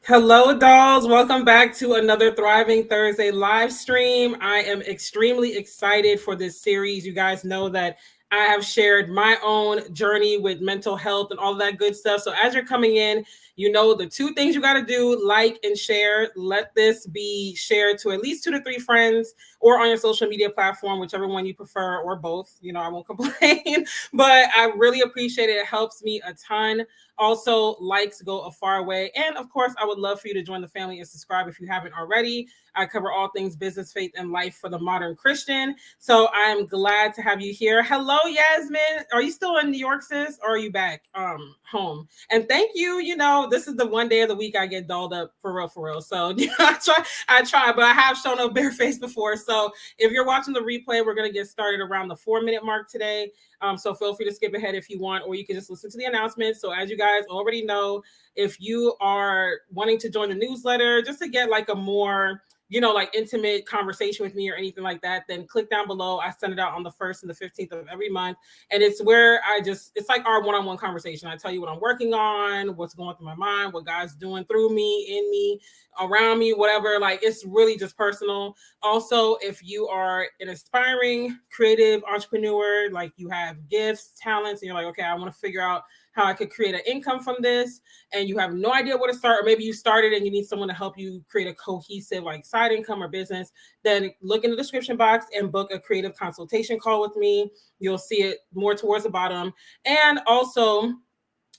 Hello, dolls. Welcome back to another Thriving Thursday live stream. I am extremely excited for this series. You guys know that I have shared my own journey with mental health and all of that good stuff. So as you're coming in, you know the two things you got to do: like and share. Let this be shared to at least 2 to 3 friends or on your social media platform, whichever one you prefer, or both. You know, I won't complain, but I really appreciate it. It helps me a ton. Also, likes go a far way. And of course, I would love for you to join the family and subscribe if you haven't already. I cover all things business, faith, and life for the modern Christian. So I'm glad to have you here. Hello, Yasmin. Are you still in New York, sis? Or are you back home? And thank you. You know, this is the one day of the week I get dolled up for real. So I try, but I have shown up barefaced before. So if you're watching the replay, we're going to get started around the 4-minute mark today. So feel free to skip ahead if you want, or you can just listen to the announcements. So as you guys already know, if you are wanting to join the newsletter just to get like a more, like intimate conversation with me or anything like that, then click down below. I send it out on the 1st and the 15th of every month. And it's where it's like our one-on-one conversation. I tell you what I'm working on, what's going through my mind, what God's doing through me, in me, around me, whatever. Like, it's really just personal. Also, if you are an aspiring creative entrepreneur, like you have gifts, talents, and you're like, okay, I want to figure out how I could create an income from this, and you have no idea where to start, or maybe you started and you need someone to help you create a cohesive like side income or business, then look in the description box and book a creative consultation call with me. You'll see it more towards the bottom. And also,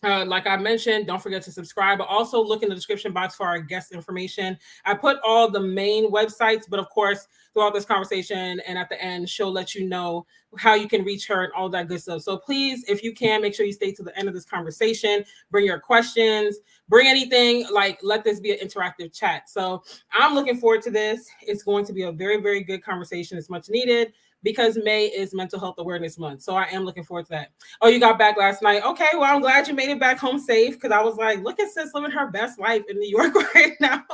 like I mentioned, don't forget to subscribe, but also look in the description box for our guest information. I put all the main websites, but of course, throughout this conversation and at the end, she'll let you know how you can reach her and all that good stuff. So please, if you can, make sure you stay to the end of this conversation. Bring your questions, bring anything, like let this be an interactive chat. So I'm looking forward to this. It's going to be a very, very good conversation. It's much needed, because May is Mental Health Awareness Month. So I am looking forward to that. Oh, you got back last night. Okay, well, I'm glad you made it back home safe, because I was like, look at sis living her best life in New York right now.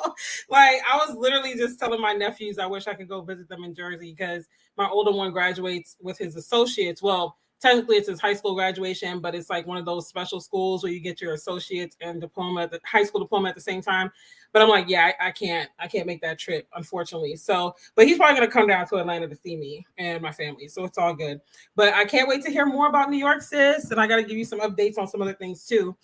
Like, I was literally just telling my nephews I wish I could go visit them in Jersey, because my older one graduates with his associates. Well, technically it's his high school graduation, but it's like one of those special schools where you get your associates and diploma, the high school diploma at the same time. But I'm like, yeah, I can't make that trip, unfortunately. So, but he's probably going to come down to Atlanta to see me and my family. So it's all good. But I can't wait to hear more about New York, sis. And I got to give you some updates on some other things too.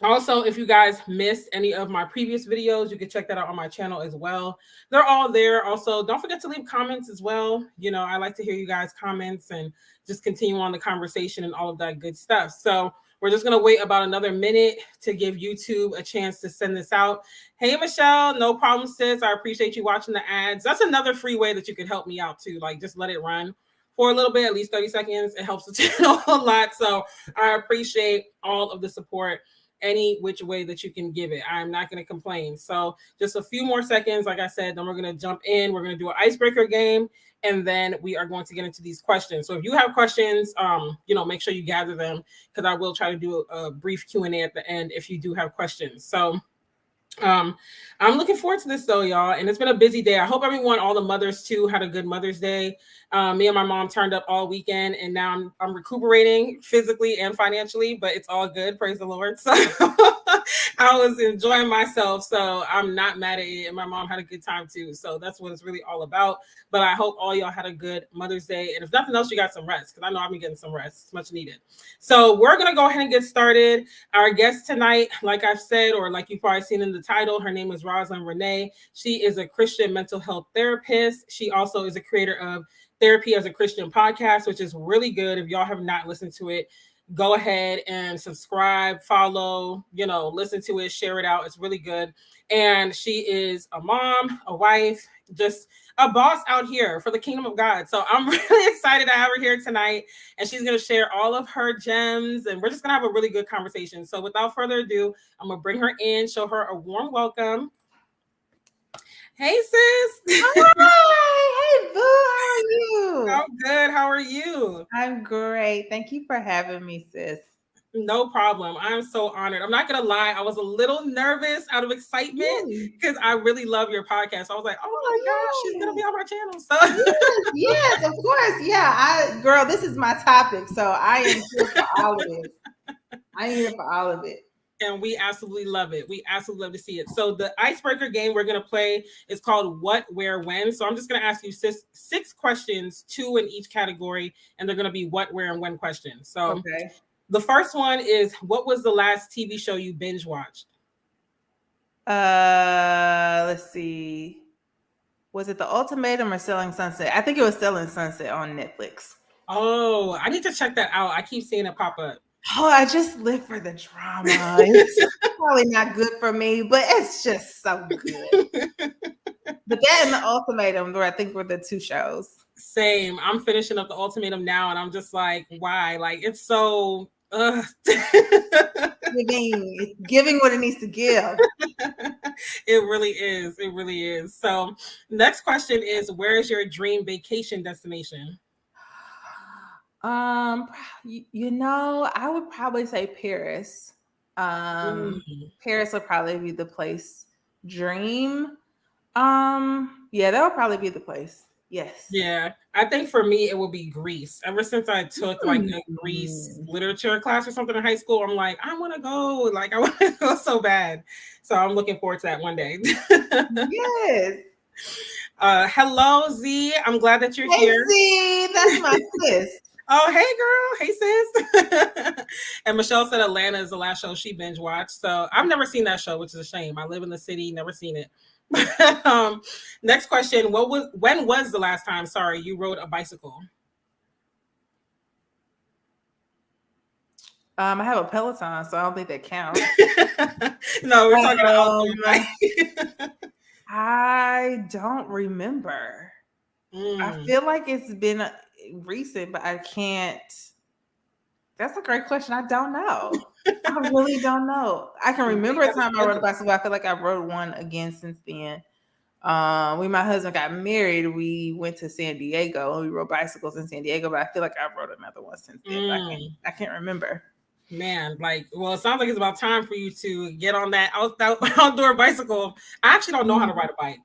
Also, if you guys missed any of my previous videos, you can check that out on my channel as well. They're all there. Also, don't forget to leave comments as well. I like to hear you guys' comments and just continue on the conversation and all of that good stuff. So we're just going to wait about another minute to give YouTube a chance to send this out. Hey, Michelle, no problem, sis. I appreciate you watching the ads. That's another free way that you could help me out too. Like, just let it run for a little bit, at least 30 seconds. It helps the channel a lot. So I appreciate all of the support, any which way that you can give it. I'm not going to complain. So just a few more seconds. Like I said, then we're going to jump in. We're going to do an icebreaker game, and then we are going to get into these questions. So if you have questions, make sure you gather them, because I will try to do a brief Q&A at the end if you do have questions. So I'm looking forward to this though, y'all. And it's been a busy day. I hope everyone, all the mothers too, had a good Mother's Day. Me and my mom turned up all weekend, and now I'm recuperating physically and financially, but it's all good. Praise the Lord. So I was enjoying myself. So I'm not mad at it. And my mom had a good time too. So that's what it's really all about. But I hope all y'all had a good Mother's Day. And if nothing else, you got some rest, because I know I've been getting some rest. It's much needed. So we're going to go ahead and get started. Our guest tonight, like I've said, or like you've probably seen in the title, her name is Roslyn Rene. She is a Christian mental health therapist. She also is a creator of Therapy as a Christian podcast, which is really good. If y'all have not listened to it, go ahead and subscribe, follow, listen to it, share it out. It's really good. And she is a mom, a wife, just a boss out here for the kingdom of God. So I'm really excited to have her here tonight, and she's going to share all of her gems, and we're just going to have a really good conversation. So without further ado, I'm going to bring her in, show her a warm welcome. Hey, sis. Hi. Hey, boo. How are you? I'm good. How are you? I'm great. Thank you for having me, sis. No problem. I'm so honored. I'm not going to lie. I was a little nervous out of excitement, because I really love your podcast. I was like, oh my gosh, she's going to be on my channel. So yes, of course. Yeah. Girl, this is my topic. So I am here for all of it. I am here for all of it. And we absolutely love it. We absolutely love to see it. So the icebreaker game we're going to play is called What, Where, When. So I'm just going to ask you six questions, 2 in each category, and they're going to be what, where, and when questions. So Okay. the first one is, what was the last TV show you binge watched? Let's see. Was it The Ultimatum or Selling Sunset? I think it was Selling Sunset on Netflix. Oh, I need to check that out. I keep seeing it pop up. Oh, I just live for the drama. It's probably not good for me, but it's just so good. But that and The Ultimatum, I think, were the 2 shows. Same. I'm finishing up The Ultimatum now, and I'm just like, why? Like, it's so. Giving what it needs to give. It really is. It really is. So, next question is, where is your dream vacation destination? I would probably say Paris. Paris would probably be the place. Dream. Yeah, that would probably be the place. Yes. Yeah, I think for me it will be Greece. Ever since I took like a Greece literature class or something in high school, I'm like, I want to go. Like, I want to go so bad. So I'm looking forward to that one day. Yes. Hello, Z. I'm glad that you're here. Z, that's my sis. Oh, hey, girl. Hey, sis. And Michelle said Atlanta is the last show she binge watched. So I've never seen that show, which is a shame. I live in the city, never seen it. Next question. When was the last time, you rode a bicycle? I have a Peloton, so I don't think that counts. No, we're talking about outdoor. I don't remember. I feel like it's been recent, but I can't. That's a great question. I don't know. I really don't know. I can remember a time I rode a bicycle. I feel like I rode one again since then. When my husband got married, we went to San Diego and we rode bicycles in San Diego, but I feel like I rode another one since then. I can't remember. Man, it sounds like it's about time for you to get on that outdoor bicycle. I actually don't know how to ride a bike.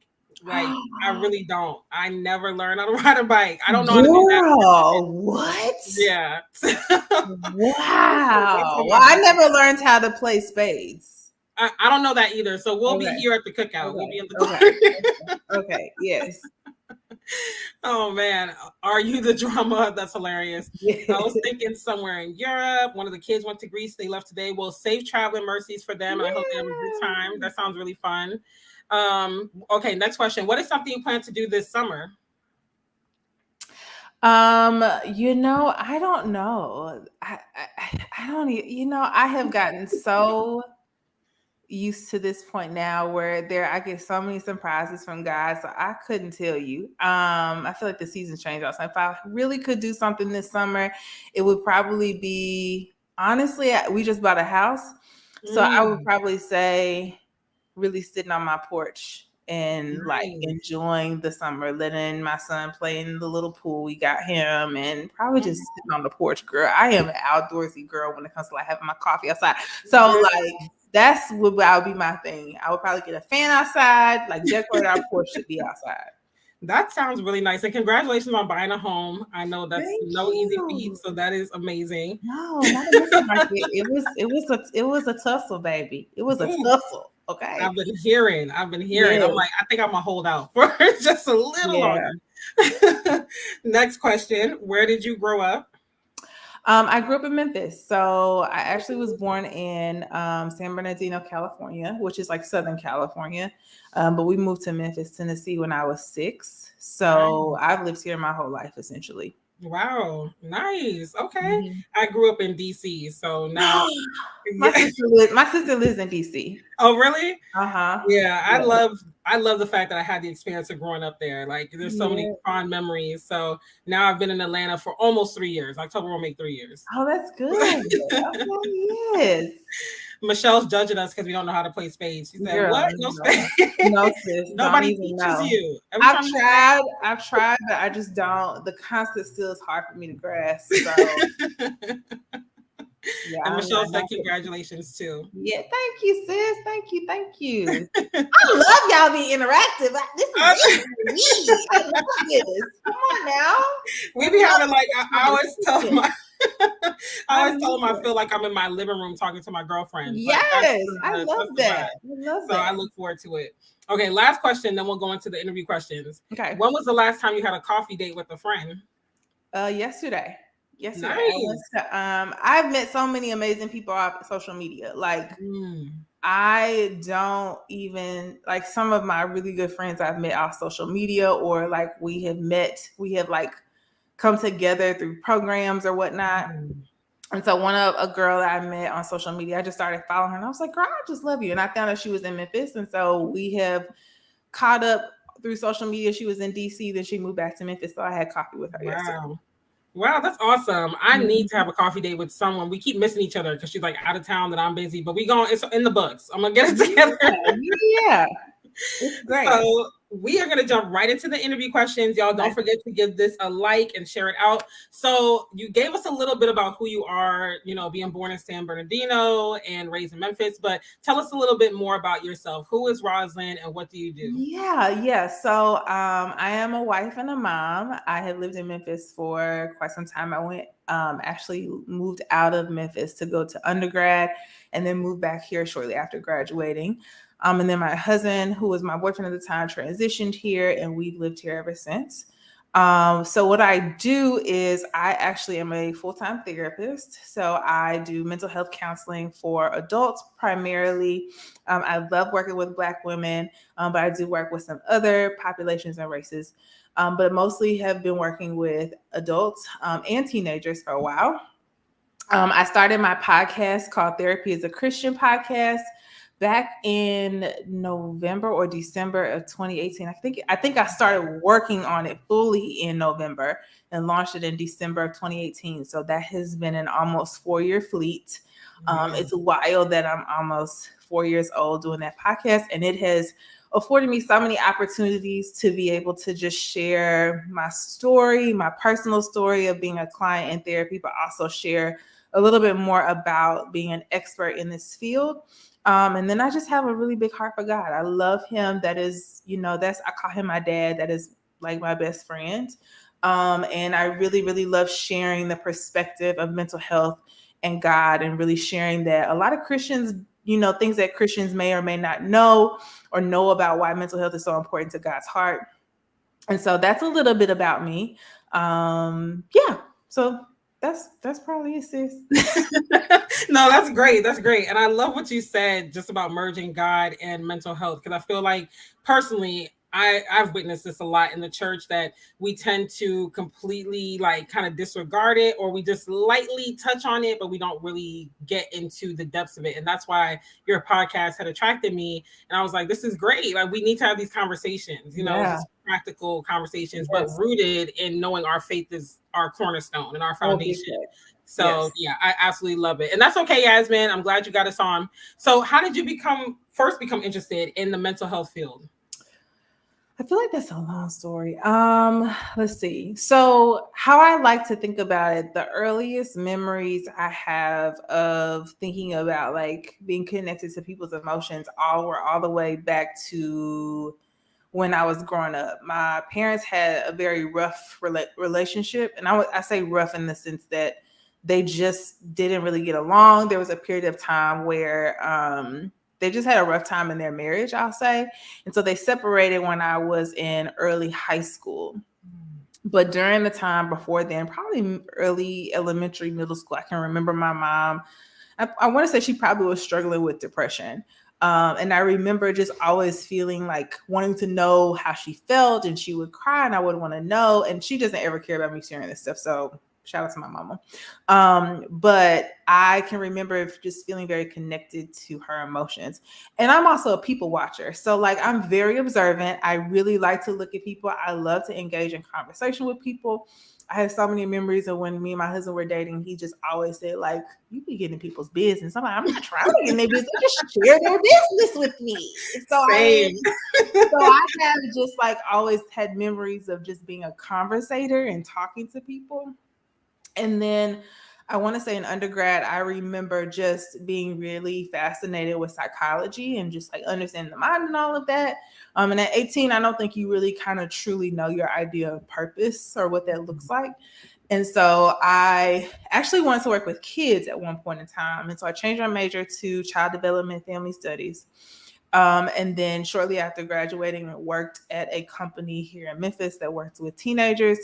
Like, I really don't. I never learned how to ride a bike. I don't know how to do that. What? Yeah. Wow. Well, I never learned how to play spades. I don't know that either. So we'll be here at the cookout. We'll be in the car. Okay. Yes. Oh man, are you the drama? That's hilarious. Yes. I was thinking somewhere in Europe. One of the kids went to Greece. They left today. Well, safe traveling mercies for them. I hope they have a good time. That sounds really fun. Okay, next question. What is something you plan to do this summer? I don't know. I don't even, I have gotten so used to this point now where I get so many surprises from guys, so I couldn't tell you. I feel like the season changed also. If I really could do something this summer, it would probably be, honestly, we just bought a house, so I would probably say really sitting on my porch and like enjoying the summer, letting my son play in the little pool we got him, and probably just sitting on the porch. Girl, I am an outdoorsy girl when it comes to like having my coffee outside. So like that's what would be my thing. I would probably get a fan outside, like decorate our porch to be outside. That sounds really nice. And congratulations on buying a home. I know that's easy feat, so that is amazing. No, not a market. It was a tussle, baby. It was a tussle. Okay. I've been hearing. Yes. I'm like, I think I'm gonna hold out for just a little longer. Next question. Where did you grow up? I grew up in Memphis. So I actually was born in San Bernardino, California, which is like Southern California. But we moved to Memphis, Tennessee when I was 6. So I've lived here my whole life, essentially. Wow. Nice. Okay. I grew up in DC. So now my sister lives in DC. Oh, really? Uh-huh. Yeah. I love the fact that I had the experience of growing up there. Like, there's so many fond memories. So now I've been in Atlanta for almost 3 years. October will make 3 years. Oh, that's good. Okay, yes. Michelle's judging us because we don't know how to play spades. She said, "What? No spades? No, sis. Nobody teaches you." I've tried, but I just don't. The concept still is hard for me to grasp. So. Yeah, and Michelle said congratulations too. Yeah, thank you, sis. Thank you. I love y'all being interactive. This is me. I love this. Come on now. We be having like I always tell I always tell them I feel like I'm in my living room talking to my girlfriend. But Yes, I love that. I love so that. I look forward to it. Okay, last question, then we'll go into the interview questions. Okay. When was the last time you had a coffee date with a friend? Yesterday. Nice. I've met so many amazing people off social media. Like I don't even like some of my really good friends I've met off social media, or like we have like come together through programs or whatnot. And so a girl that I met on social media, I just started following her and I was like, girl, I just love you. And I found out she was in Memphis. And so we have caught up through social media. She was in DC, then she moved back to Memphis. So I had coffee with her yesterday. Wow, that's awesome. I need to have a coffee date with someone. We keep missing each other because she's like out of town and I'm busy, but it's in the books. I'm gonna get it together. Yeah. It's great. So we are going to jump right into the interview questions. Y'all don't forget to give this a like and share it out. So you gave us a little bit about who you are, being born in San Bernardino and raised in Memphis, but tell us a little bit more about yourself. Who is Roslyn and what do you do? Yeah. So I am a wife and a mom. I have lived in Memphis for quite some time. I went actually moved out of Memphis to go to undergrad and then moved back here shortly after graduating. And then my husband, who was my boyfriend at the time, transitioned here and we've lived here ever since. So what I do is I actually am a full-time therapist. So I do mental health counseling for adults primarily. I love working with Black women, but I do work with some other populations and races, but mostly have been working with adults and teenagers for a while. I started my podcast called Therapy is a Christian Podcast back in November or December of 2018. I think I started working on it fully in November and launched it in December of 2018. So that has been an almost 4-year fleet. It's wild that I'm almost 4 years old doing that podcast, and it has afforded me so many opportunities to be able to just share my story, my personal story of being a client in therapy, but also share a little bit more about being an expert in this field. And then I just have a really big heart for God. I love him. That is, I call him my dad. That is like my best friend. And I really, really love sharing the perspective of mental health and God, and really sharing that a lot of Christians, things that Christians may or may not know or know about why mental health is so important to God's heart. And so that's a little bit about me. So that's probably it, sis. No, that's great. That's great. And I love what you said just about merging God and mental health, because I feel like personally, I've witnessed this a lot in the church, that we tend to completely kind of disregard it, or we just lightly touch on it, but we don't really get into the depths of it. And that's why your podcast had attracted me. And I was like, this is great. Like, we need to have these conversations, just practical conversations, but rooted in knowing our faith is our cornerstone and our foundation. So I absolutely love it. And that's okay, Yasmin. I'm glad you got us on. So how did you first become interested in the mental health field? I feel like that's a long story. Let's see. So how I like to think about it, the earliest memories I have of thinking about being connected to people's emotions were all the way back to when I was growing up. My parents had a very rough relationship. And I say rough in the sense that they just didn't really get along. There was a period of time where they just had a rough time in their marriage, I'll say. And so they separated when I was in early high school. But during the time before then, probably early elementary, middle school, I can remember my mom, I want to say she probably was struggling with depression. And I remember just always feeling like wanting to know how she felt, and she would cry and I would want to know. And she doesn't ever care about me sharing this stuff. So shout out to my mama. But I can remember just feeling very connected to her emotions. And I'm also a people watcher. So I'm very observant. I really like to look at people. I love to engage in conversation with people. I have so many memories of when me and my husband were dating. He just always said, you be getting people's business. I'm like, I'm not trying to get in their business. Just share their business with me. So I have just always had memories of just being a conversator and talking to people. And then I want to say in undergrad, I remember just being really fascinated with psychology and just understanding the mind and all of that. And at 18, I don't think you really kind of truly know your idea of purpose or what that looks like. And so I actually wanted to work with kids at one point in time. And so I changed my major to child development family studies. And then shortly after graduating, I worked at a company here in Memphis that works with teenagers.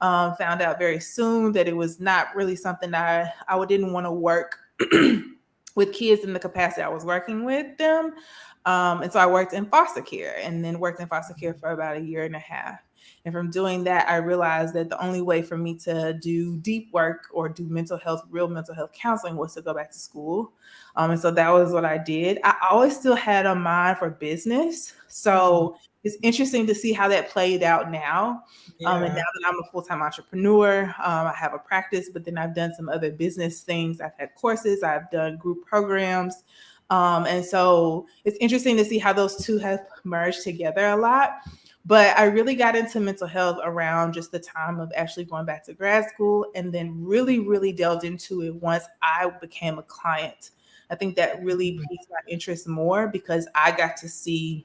Found out very soon that it was not really something I didn't want to work with kids in the capacity I was working with them. And so I worked in foster care and then worked in foster care for about a year and a half. And from doing that, I realized that the only way for me to do deep work or do real mental health counseling was to go back to school. And so that was what I did. I always still had a mind for business. So it's interesting to see how that played out now. And now that I'm a full-time entrepreneur, I have a practice, but then I've done some other business things. I've had courses, I've done group programs. And so it's interesting to see how those two have merged together a lot. But I really got into mental health around just the time of actually going back to grad school, and then really, really delved into it once I became a client. I think that really piqued my interest more because I got to see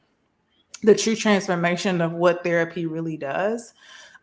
the true transformation of what therapy really does.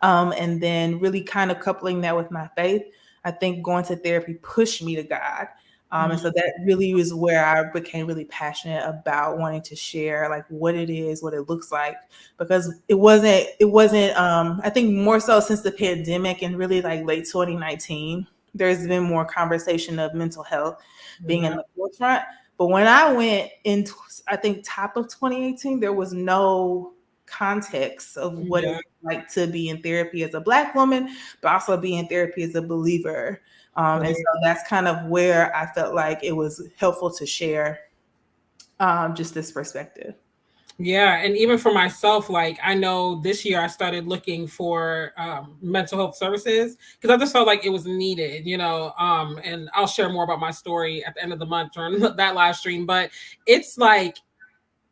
And then really kind of coupling that with my faith, I think going to therapy pushed me to God. And so that really was where I became really passionate about wanting to share like what it is, what it looks like, because it wasn't, I think more so since the pandemic and really like late 2019, there's been more conversation of mental health being in the forefront. But when I went in, I think top of 2018, there was no context of what it was like to be in therapy as a Black woman, but also be in therapy as a believer. And so that's kind of where I felt like it was helpful to share just this perspective. Yeah. And even for myself, like I know this year I started looking for mental health services because I just felt like it was needed, and I'll share more about my story at the end of the month during that live stream. But it's like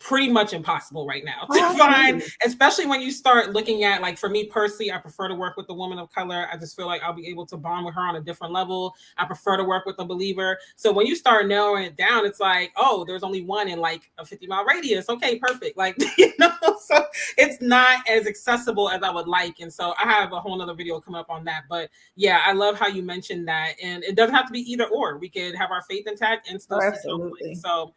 pretty much impossible right now to find, especially when you start looking at, like, for me personally, I prefer to work with a woman of color. I just feel like I'll be able to bond with her on a different level. I prefer to work with a believer. So when you start narrowing it down, it's like, oh, there's only one in like a 50-mile radius. Okay, perfect. Like, so it's not as accessible as I would like. And so I have a whole nother video coming up on that. But yeah, I love how you mentioned that. And it doesn't have to be either or. We could have our faith intact and still see conflict. So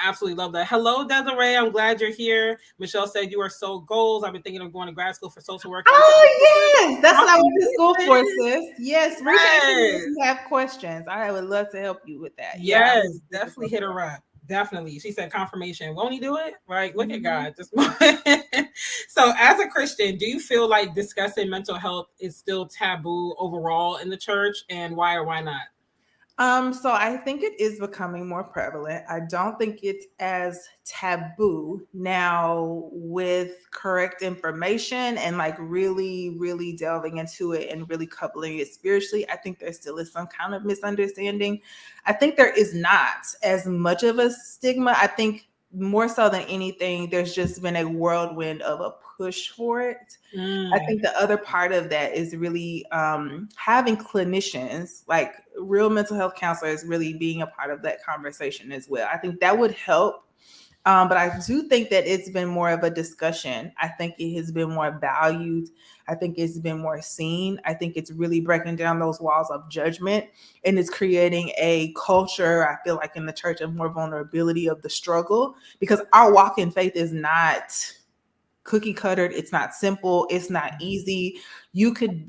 absolutely love that. Hello, Desiree. I'm glad you're here. Michelle said you are so goals. I've been thinking of going to grad school for social work. Oh, yes. That's what I went to school for, sis. Yes. Reach out to me if you have questions. I would love to help you with that. Yes, definitely hit her up. Definitely. She said confirmation. Won't he do it? Right? Look at God. So as a Christian, do you feel like discussing mental health is still taboo overall in the church? And why or why not? So I think it is becoming more prevalent. I don't think it's as taboo now with correct information and like really, really delving into it and really coupling it spiritually. I think there still is some kind of misunderstanding. I think there is not as much of a stigma. I think more so than anything, there's just been a whirlwind of a push for it. I think the other part of that is really having clinicians, like real mental health counselors, really being a part of that conversation as well. I think that would help. But I do think that it's been more of a discussion. I think it has been more valued. I think it's been more seen. I think it's really breaking down those walls of judgment, and it's creating a culture, I feel like, in the church of more vulnerability of the struggle, because our walk in faith is not cookie cuttered. It's not simple. It's not easy. You could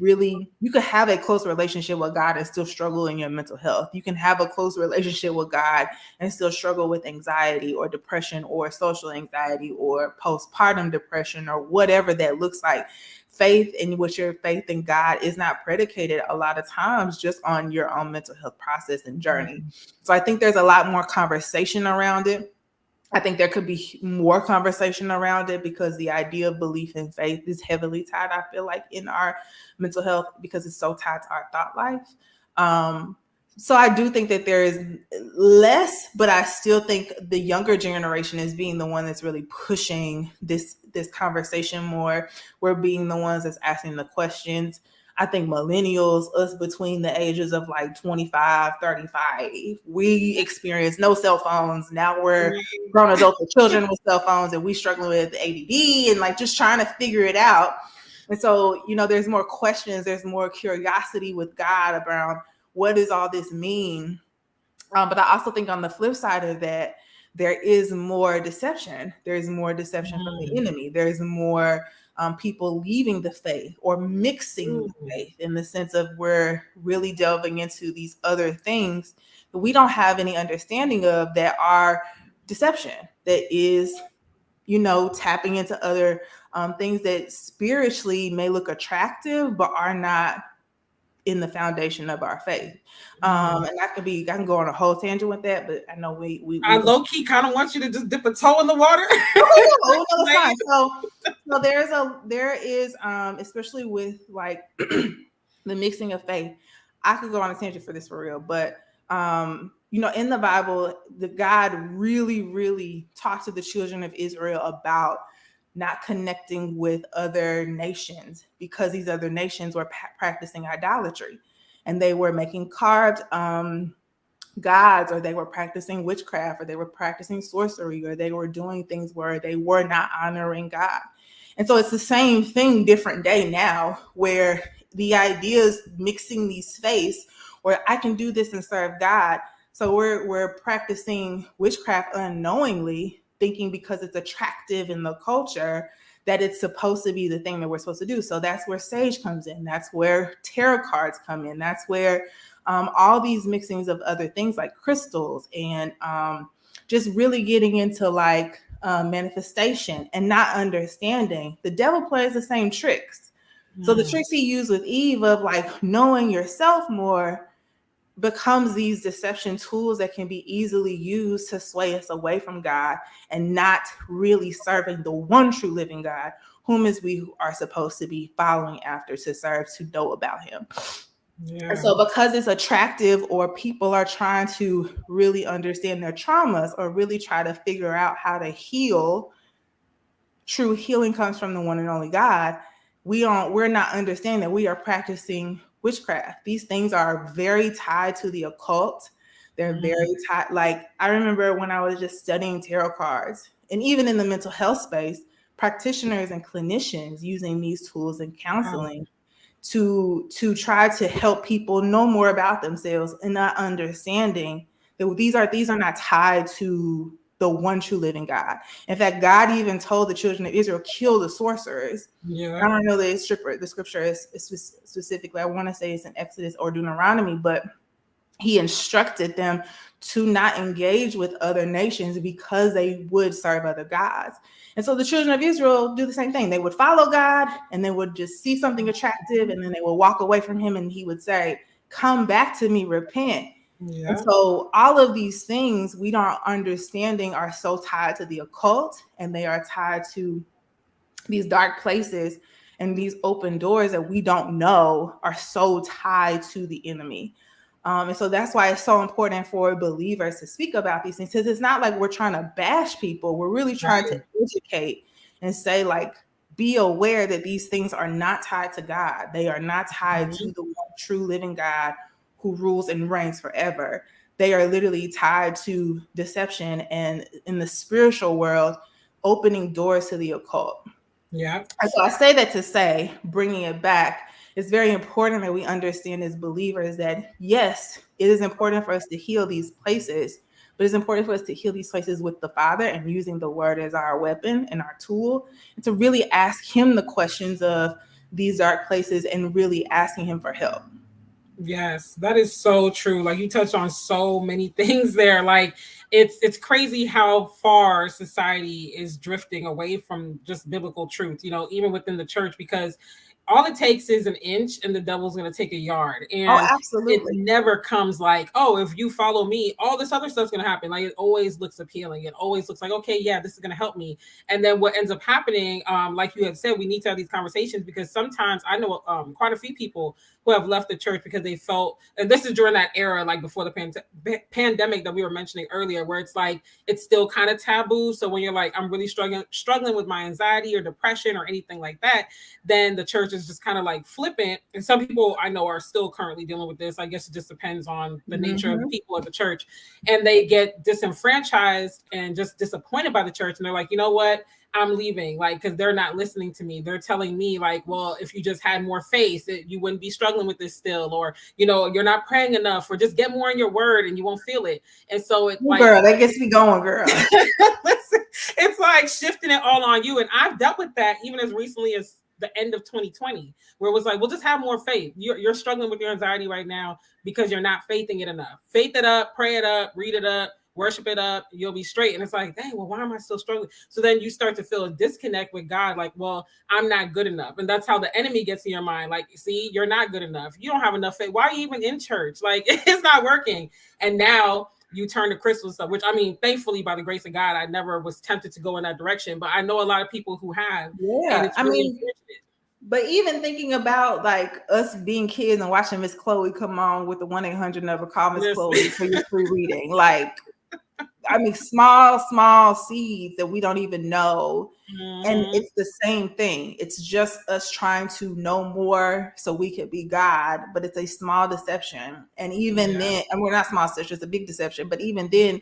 have a close relationship with God and still struggle in your mental health. You can have a close relationship with God and still struggle with anxiety or depression or social anxiety or postpartum depression or whatever that looks like. Faith and what your faith in God is not predicated a lot of times just on your own mental health process and journey. So I think there's a lot more conversation around it. I think there could be more conversation around it because the idea of belief and faith is heavily tied, I feel like, in our mental health because it's so tied to our thought life. So I do think that there is less, but I still think the younger generation is being the one that's really pushing this conversation more. We're being the ones that's asking the questions. I think millennials, us between the ages of like 25, 35, we experience no cell phones. Now we're grown adults with children with cell phones and we struggling with ADD and like just trying to figure it out. And so, there's more questions, there's more curiosity with God around what does all this mean. But I also think on the flip side of that, there is more deception. There's more deception from the enemy. There's more people leaving the faith or mixing the faith, in the sense of we're really delving into these other things that we don't have any understanding of, that are deception, that is, tapping into other things that spiritually may look attractive but are not in the foundation of our faith. And I can go on a whole tangent with that, but I know I low key kind of want you to just dip a toe in the water. no, it's fine. So there is especially with like the mixing of faith. I could go on a tangent for this for real, but in the Bible, the God really, really talked to the children of Israel about not connecting with other nations, because these other nations were practicing idolatry, and they were making carved gods, or they were practicing witchcraft, or they were practicing sorcery, or they were doing things where they were not honoring God. And so it's the same thing, different day now, where the idea is mixing these faiths, where I can do this and serve God. So we're practicing witchcraft unknowingly, thinking because it's attractive in the culture that it's supposed to be the thing that we're supposed to do. So that's where sage comes in. That's where tarot cards come in. That's where all these mixings of other things like crystals, and just really getting into like manifestation, and not understanding the devil plays the same tricks. So the tricks he used with Eve of like knowing yourself more becomes these deception tools that can be easily used to sway us away from God, and not really serving the one true living God, whom is we are supposed to be following after, to serve, to know about him. And so because it's attractive, or people are trying to really understand their traumas, or really try to figure out how to heal, true healing comes from the one and only God. We're not understanding that we are practicing witchcraft. These things are very tied to the occult. They're very tied. Like, I remember when I was just studying tarot cards, and even in the mental health space, practitioners and clinicians using these tools in counseling to try to help people know more about themselves, and not understanding that these are not tied to the one true living God. In fact, God even told the children of Israel, kill the sorcerers. I don't know the scripture is specifically, I want to say it's in Exodus or Deuteronomy, but he instructed them to not engage with other nations because they would serve other gods. And so the children of Israel do the same thing. They would follow God, and they would just see something attractive, and then they would walk away from him, and he would say, come back to me, repent. And so all of these things we don't understanding are so tied to the occult, and they are tied to these dark places, and these open doors that we don't know are so tied to the enemy. And so that's why it's so important for believers to speak about these things, because it's not like we're trying to bash people. We're really trying to educate and say, like, be aware that these things are not tied to God. They are not tied to the one true living God who rules and reigns forever. They are literally tied to deception, and in the spiritual world, opening doors to the occult. And so I say that to say, bringing it back, it's very important that we understand as believers that, yes, it is important for us to heal these places, but it's important for us to heal these places with the Father, and using the word as our weapon and our tool, and to really ask him the questions of these dark places, and really asking him for help. Yes, that is so true. Like, you touched on so many things there. Like, it's crazy how far society is drifting away from just biblical truth, even within the church, because all it takes is an inch and the devil's going to take a yard. And it never comes like, oh, if you follow me, all this other stuff's going to happen. Like, it always looks appealing. It always looks like, okay, yeah, this is going to help me. And then what ends up happening, like you had said, we need to have these conversations, because sometimes I know quite a few people who have left the church because they felt, and this is during that era, like before the pandemic that we were mentioning earlier, where it's like, it's still kind of taboo. So when you're like, I'm really struggling with my anxiety or depression or anything like that, then the church is just kind of like flippant. And some people I know are still currently dealing with this. I guess it just depends on the nature of the people of the church, and they get disenfranchised and just disappointed by the church. And they're like, you know what? I'm leaving, like, because they're not listening to me. They're telling me, like, well, if you just had more faith, you wouldn't be struggling with this still, or, you're not praying enough, or just get more in your word and you won't feel it. And so it's like, girl, that gets me going, girl. listen, it's like shifting it all on you. And I've dealt with that even as recently as the end of 2020, where it was like, well, just have more faith. You're struggling with your anxiety right now because you're not faithing it enough. Faith it up, pray it up, read it up, worship it up, you'll be straight. And it's like, dang, well, why am I still struggling? So then you start to feel a disconnect with God, like, well, I'm not good enough. And that's how the enemy gets in your mind. Like, see, you're not good enough. You don't have enough faith. Why are you even in church? Like, it's not working. And now you turn to crystal stuff, which, I mean, thankfully, by the grace of God, I never was tempted to go in that direction. But I know a lot of people who have. Yeah, and it's really unfortunate. But even thinking about like us being kids and watching Miss Chloe come on with the 1-800 number, call Miss Chloe for your free reading. Like, I mean, small seeds that we don't even know. Mm-hmm. And it's the same thing. It's just us trying to know more so we could be God, but it's a small deception. And even then, and we're not small deception, it's a big deception. But even then,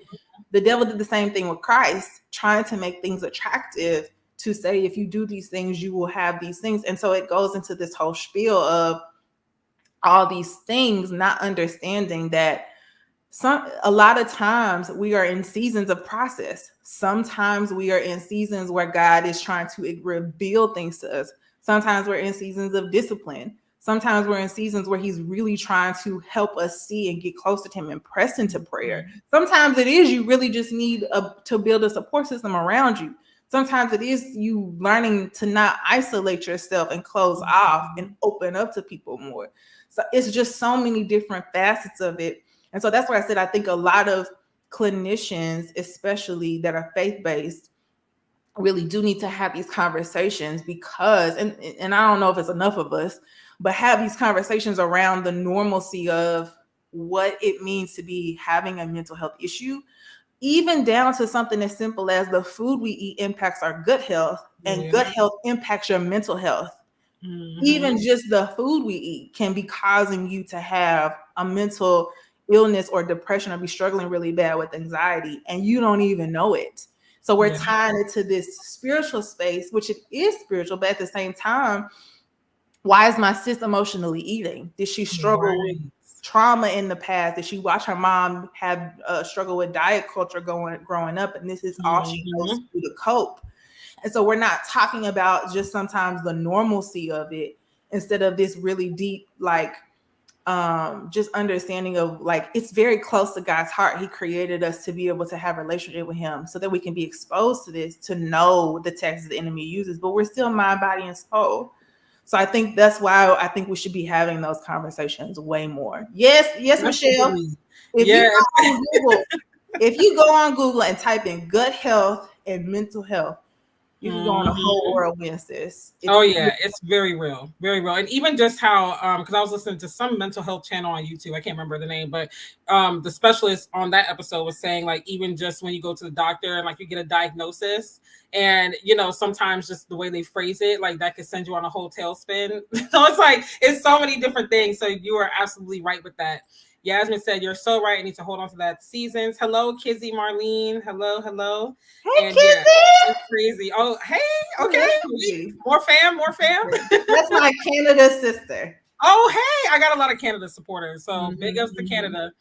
the devil did the same thing with Christ, trying to make things attractive, to say, if you do these things, you will have these things. And so it goes into this whole spiel of all these things, not understanding that a lot of times we are in seasons of process. Sometimes we are in seasons where God is trying to reveal things to us. Sometimes we're in seasons of discipline. Sometimes we're in seasons where he's really trying to help us see and get closer to him and press into prayer. Sometimes it is you really just need to build a support system around you. Sometimes it is you learning to not isolate yourself and close off and open up to people more. So it's just so many different facets of it. And so that's why I said, I think a lot of clinicians, especially that are faith-based, really do need to have these conversations because, and I don't know if it's enough of us, but have these conversations around the normalcy of what it means to be having a mental health issue, even down to something as simple as the food we eat impacts our gut health, and gut health impacts your mental health. Mm-hmm. Even just the food we eat can be causing you to have a mental illness or depression, or be struggling really bad with anxiety, and you don't even know it. So we're tying it to this spiritual space, which it is spiritual, but at the same time, why is my sis emotionally eating? Did she struggle with trauma in the past? Did she watch her mom have struggle with diet culture growing up, and this is all she knows to do to cope? And so we're not talking about just sometimes the normalcy of it, instead of this really deep, like, just understanding of, like, it's very close to God's heart. He created us to be able to have a relationship with him so that we can be exposed to this, to know the tactics the enemy uses, but we're still mind, body, and soul. So I think that's why I think we should be having those conversations way more. Yes, Michelle. If you go on Google and type in gut health and mental health, you can go on a whole whirlwind, sis. It's very real, very real. And even just how, because I was listening to some mental health channel on YouTube, I can't remember the name, but the specialist on that episode was saying, like, even just when you go to the doctor and, like, you get a diagnosis, and, sometimes just the way they phrase it, like, that could send you on a whole tailspin. So it's like, it's so many different things. So you are absolutely right with that. Yasmin said, you're so right. I need to hold on to that. Seasons. Hello, Kizzy Marlene. Hello. Hey, and Kizzy. It's crazy. Oh, hey. Okay. More fam. That's my Canada sister. Oh, hey. I got a lot of Canada supporters. So big ups to Canada.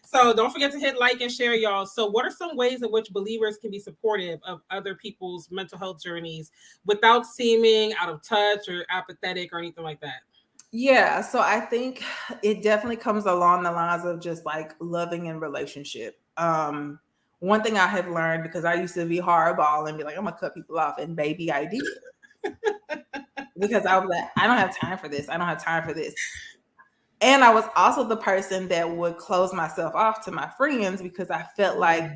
So don't forget to hit like and share, y'all. So what are some ways in which believers can be supportive of other people's mental health journeys without seeming out of touch or apathetic or anything like that? Yeah, so I think it definitely comes along the lines of just like loving in relationship. One thing I have learned, because I used to be hardball and be like, I'm gonna cut people off, and baby, I did. Because I was like, I don't have time for this. And I was also the person that would close myself off to my friends because I felt like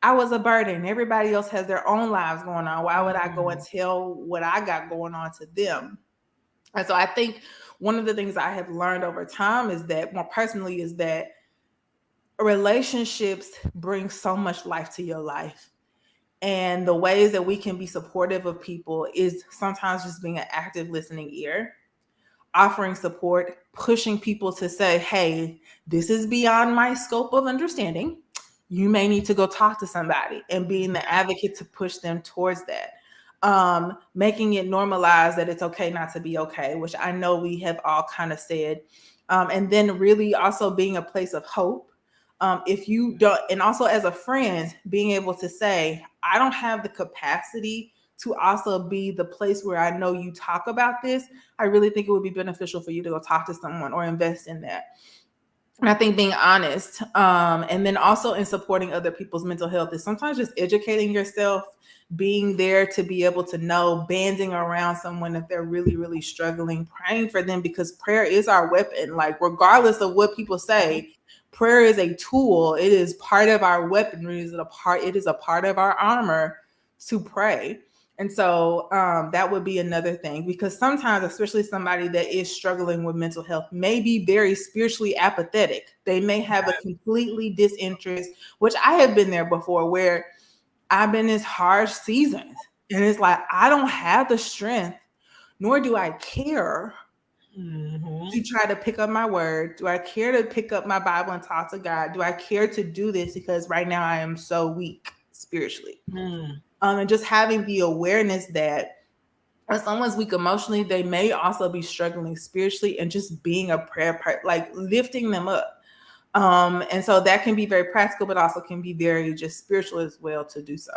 I was a burden. Everybody else has their own lives going on. Why would I go and tell what I got going on to them? And so I think one of the things I have learned over time is that, more personally, is that relationships bring so much life to your life. And the ways that we can be supportive of people is sometimes just being an active listening ear, offering support, pushing people to say, hey, this is beyond my scope of understanding. you may need to go talk to somebody and being the advocate to push them towards that. Making it normalized that it's okay not to be okay, which I know we have all kind of said. And then really also being a place of hope. If you don't, and also as a friend, being able to say, I don't have the capacity to also be the place where I know you talk about this. I really think it would be beneficial for you to go talk to someone or invest in that. And I think being honest, and then also in supporting other people's mental health is sometimes just educating yourself, being there to be able to know, banding around someone if they're really, really struggling, praying for them, because prayer is our weapon. Like, regardless of what people say, prayer is a tool. It is part of our weaponry. It is a part of our armor to pray. And so that would be another thing, because sometimes, especially somebody that is struggling with mental health, may be very spiritually apathetic. They may have a completely disinterest, which I have been there before, where I've been in harsh seasons. And it's like, I don't have the strength, nor do I care to try to pick up my word. Do I care to pick up my Bible and talk to God? Do I care to do this? Because right now I am so weak spiritually. And just having the awareness that if someone's weak emotionally, they may also be struggling spiritually, and just being a prayer part, like lifting them up. And so that can be very practical, but also can be very just spiritual as well to do so.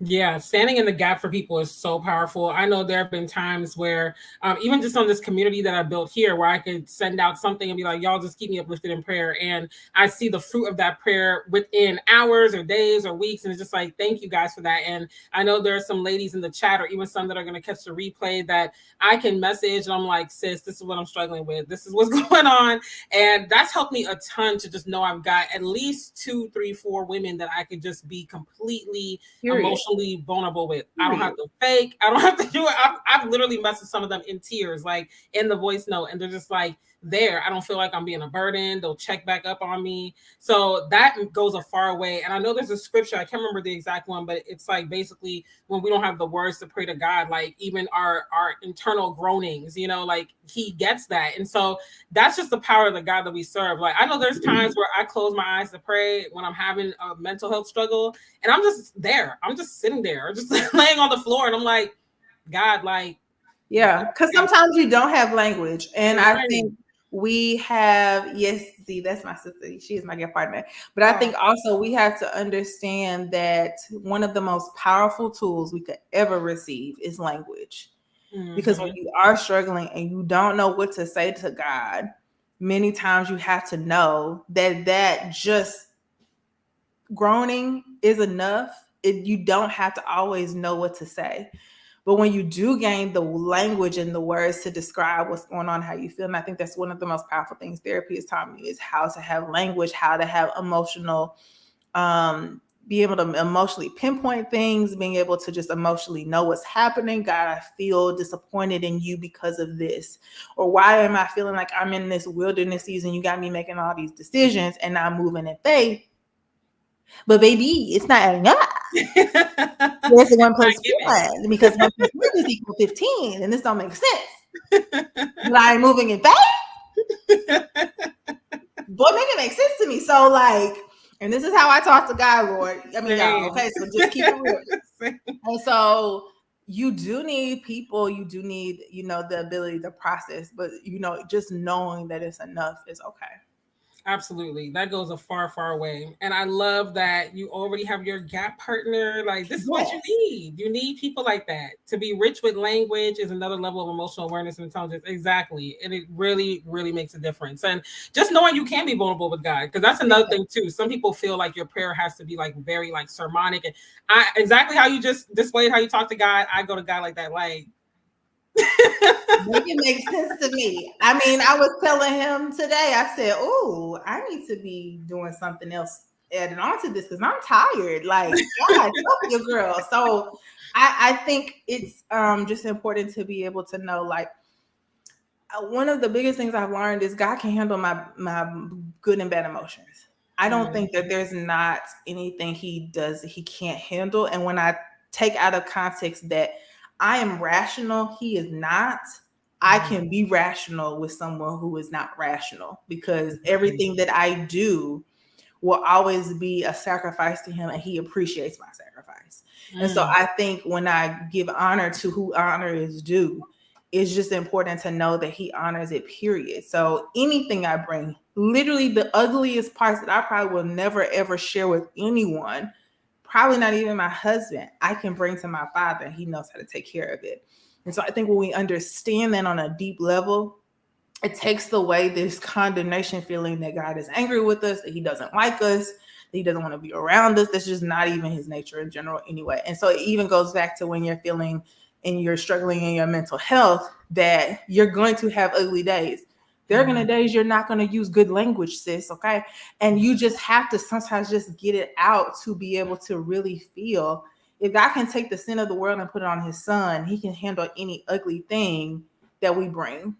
Yeah, standing in the gap for people is so powerful. I know there have been times where, even just on this community that I built here, where I could send out something and be like, y'all just keep me uplifted in prayer. And I see the fruit of that prayer within hours or days or weeks. And it's just like, thank you guys for that. And I know there are some ladies in the chat, or even some that are going to catch the replay, that I can message and I'm like, sis, this is what I'm struggling with. This is what's going on. And that's helped me a ton to just know I've got at least 2, 3, 4 women that I could just be completely emotionally vulnerable with. I don't have to fake. I don't have to do it. I've literally messaged some of them in tears, like in the voice note, and they're just like, there. I don't feel like I'm being a burden. They'll check back up on me. So that goes a far way. And I know there's a scripture, I can't remember the exact one, but it's like basically when we don't have the words to pray to God, like even our internal groanings, you know, like he gets that. And so that's just the power of the God that we serve. Like, I know there's times where I close my eyes to pray when I'm having a mental health struggle, and I'm just there. I'm just sitting there, or just laying on the floor, and I'm like, God, like, yeah, because sometimes you don't have language. And I think we have, yes, see, that's my sister. She is my gift partner. But I think also we have to understand that one of the most powerful tools we could ever receive is language. Because when you are struggling and you don't know what to say to God, many times you have to know that just groaning is enough. You don't have to always know what to say. But when you do gain the language and the words to describe what's going on, how you feel, and I think that's one of the most powerful things therapy has taught me, is how to have language, how to have emotional, be able to emotionally pinpoint things, being able to just emotionally know what's happening. God, I feel disappointed in you because of this. Or why am I feeling like I'm in this wilderness season? You got me making all these decisions and I'm moving in faith. But baby, it's not adding up. There's the 1 + 1, because 1 + 1 is equal 15, and this don't make sense. But I'm moving in faith. Boy, make it make sense to me. So, like, and this is how I talk to God, Lord. I mean, y'all, okay, so just keep it real. And so you do need people, you do need, you know, the ability to process, but, you know, just knowing that it's enough is okay. Absolutely. That goes a far, far way. And I love that you already have your gap partner. Like, this is what you need. You need people like that. To be rich with language is another level of emotional awareness and intelligence. Exactly. And it really, really makes a difference. And just knowing you can be vulnerable with God, because that's another thing too. Some people feel like your prayer has to be like very like sermonic. And exactly how you just displayed how you talk to God, I go to God like that. Like, Make it make sense to me. I mean, I was telling him today, I said, oh, I need to be doing something else adding on to this, because I'm tired. Like, God, help your girl. So I think it's just important to be able to know, like, one of the biggest things I've learned is God can handle my good and bad emotions. I don't think that there's not anything he does he can't handle. And when I take out of context that I am rational, he is not, I can be rational with someone who is not rational, because everything that I do will always be a sacrifice to him, and he appreciates my sacrifice. And so Mm. I think when I give honor to who honor is due, it's just important to know that he honors it, period. So anything I bring, literally the ugliest parts that I probably will never ever share with anyone, probably not even my husband, I can bring to my father, and he knows how to take care of it. And so I think when we understand that on a deep level, it takes away this condemnation feeling that God is angry with us, that he doesn't like us, that he doesn't want to be around us. That's just not even his nature in general anyway. And so it even goes back to when you're feeling and you're struggling in your mental health, that you're going to have ugly days. There are going to days you're not going to use good language, sis, okay? And you just have to sometimes just get it out to be able to really feel. If God can take the sin of the world and put it on his son, he can handle any ugly thing that we bring.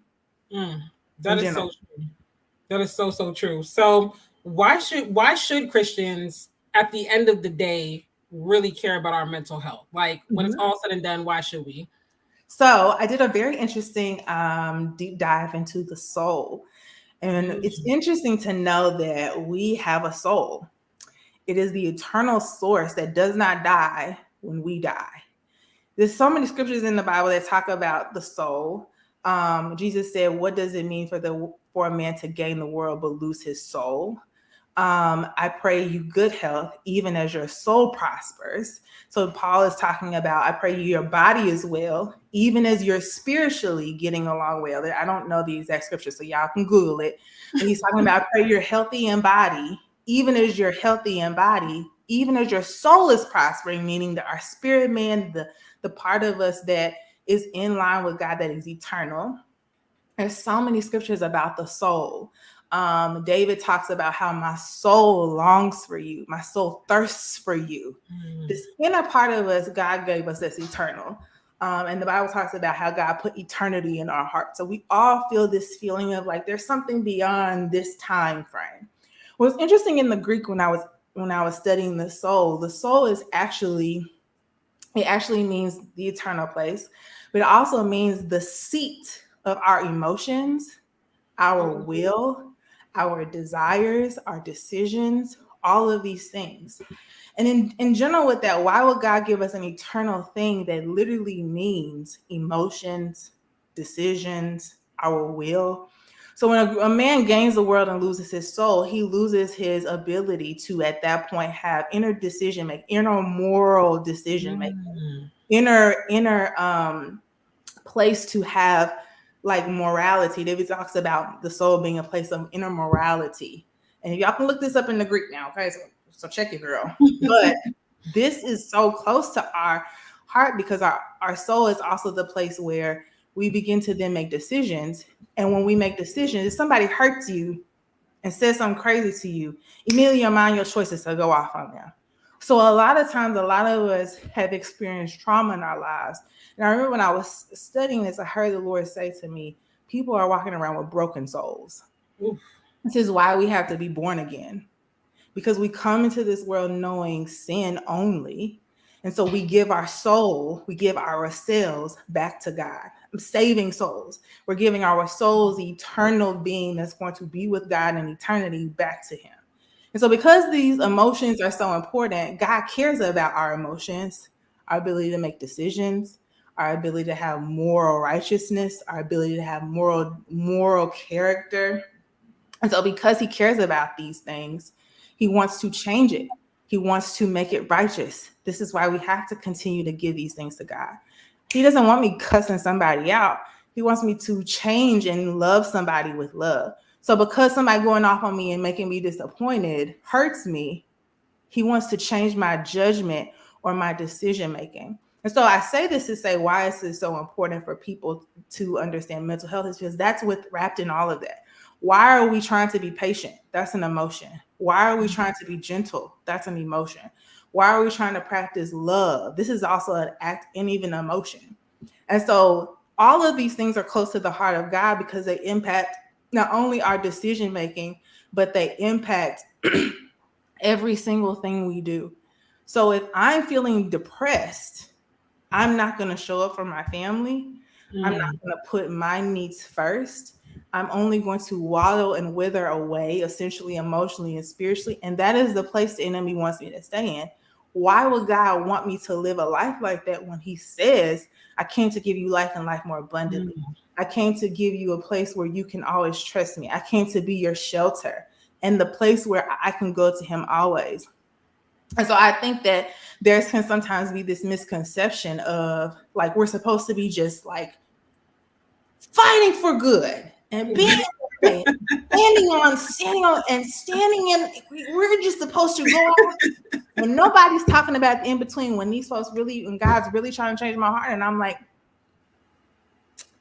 That is so true. That is so true. So why should Christians at the end of the day really care about our mental health? Like when it's all said and done, why should we? So I did a very interesting deep dive into the soul. And it's interesting to know that we have a soul. It is the eternal source that does not die when we die. There's so many scriptures in the Bible that talk about the soul. Jesus said, "What does it mean for a man to gain the world but lose his soul?" I pray you good health, even as your soul prospers. So Paul is talking about, I pray you your body is well, even as you're spiritually getting along well. I don't know the exact scripture, so y'all can Google it. But he's talking about, I pray you're healthy in body, even as you're healthy in body, even as your soul is prospering, meaning that our spirit man, the part of us that is in line with God, that is eternal. There's so many scriptures about the soul. David talks about how my soul longs for you. My soul thirsts for you. This inner part of us, God gave us that's eternal. And the Bible talks about how God put eternity in our heart. So we all feel this feeling of like there's something beyond this time frame. What's interesting in the Greek when I was studying the soul is actually means the eternal place, but it also means the seat of our emotions, our will, our desires, our decisions, all of these things. And in general with that, why would God give us an eternal thing that literally means emotions, decisions, our will? So when a man gains the world and loses his soul, he loses his ability to, at that point, have inner decision making, inner moral decision making, inner place to have like morality. David talks about the soul being a place of inner morality. And y'all can look this up in the Greek now, okay? So check it, girl. But this is so close to our heart because our soul is also the place where we begin to then make decisions. And when we make decisions, if somebody hurts you and says something crazy to you, immediately your mind, your choices to go off on them. So a lot of times, a lot of us have experienced trauma in our lives. And I remember when I was studying this, I heard the Lord say to me, people are walking around with broken souls. Oof. This is why we have to be born again. Because we come into this world knowing sin only. And so we give our soul, we give ourselves back to God. I'm saving souls. We're giving our souls the eternal being that's going to be with God in eternity back to him. And so because these emotions are so important, God cares about our emotions, our ability to make decisions, our ability to have moral righteousness, our ability to have moral character. And so because he cares about these things, he wants to change it. He wants to make it righteous. This is why we have to continue to give these things to God. He doesn't want me cussing somebody out. He wants me to change and love somebody with love. So because somebody going off on me and making me disappointed hurts me, he wants to change my judgment or my decision making. And so I say this to say why is it so important for people to understand mental health is because that's what's wrapped in all of that. Why are we trying to be patient? That's an emotion. Why are we trying to be gentle? That's an emotion. Why are we trying to practice love? This is also an act and even an emotion. And so all of these things are close to the heart of God because they impact not only our decision making, but they impact every single thing we do. So if I'm feeling depressed, I'm not going to show up for my family. I'm not going to put my needs first. I'm only going to wallow and wither away, essentially, emotionally and spiritually. And that is the place the enemy wants me to stay in. Why would God want me to live a life like that when he says, I came to give you life and life more abundantly? I came to give you a place where you can always trust me. I came to be your shelter and the place where I can go to him always. And so I think that there can sometimes be this misconception of like we're supposed to be just like fighting for good and being okay, standing in. We're just supposed to go out when nobody's talking about the in between. When these folks really, when God's really trying to change my heart, and I'm like,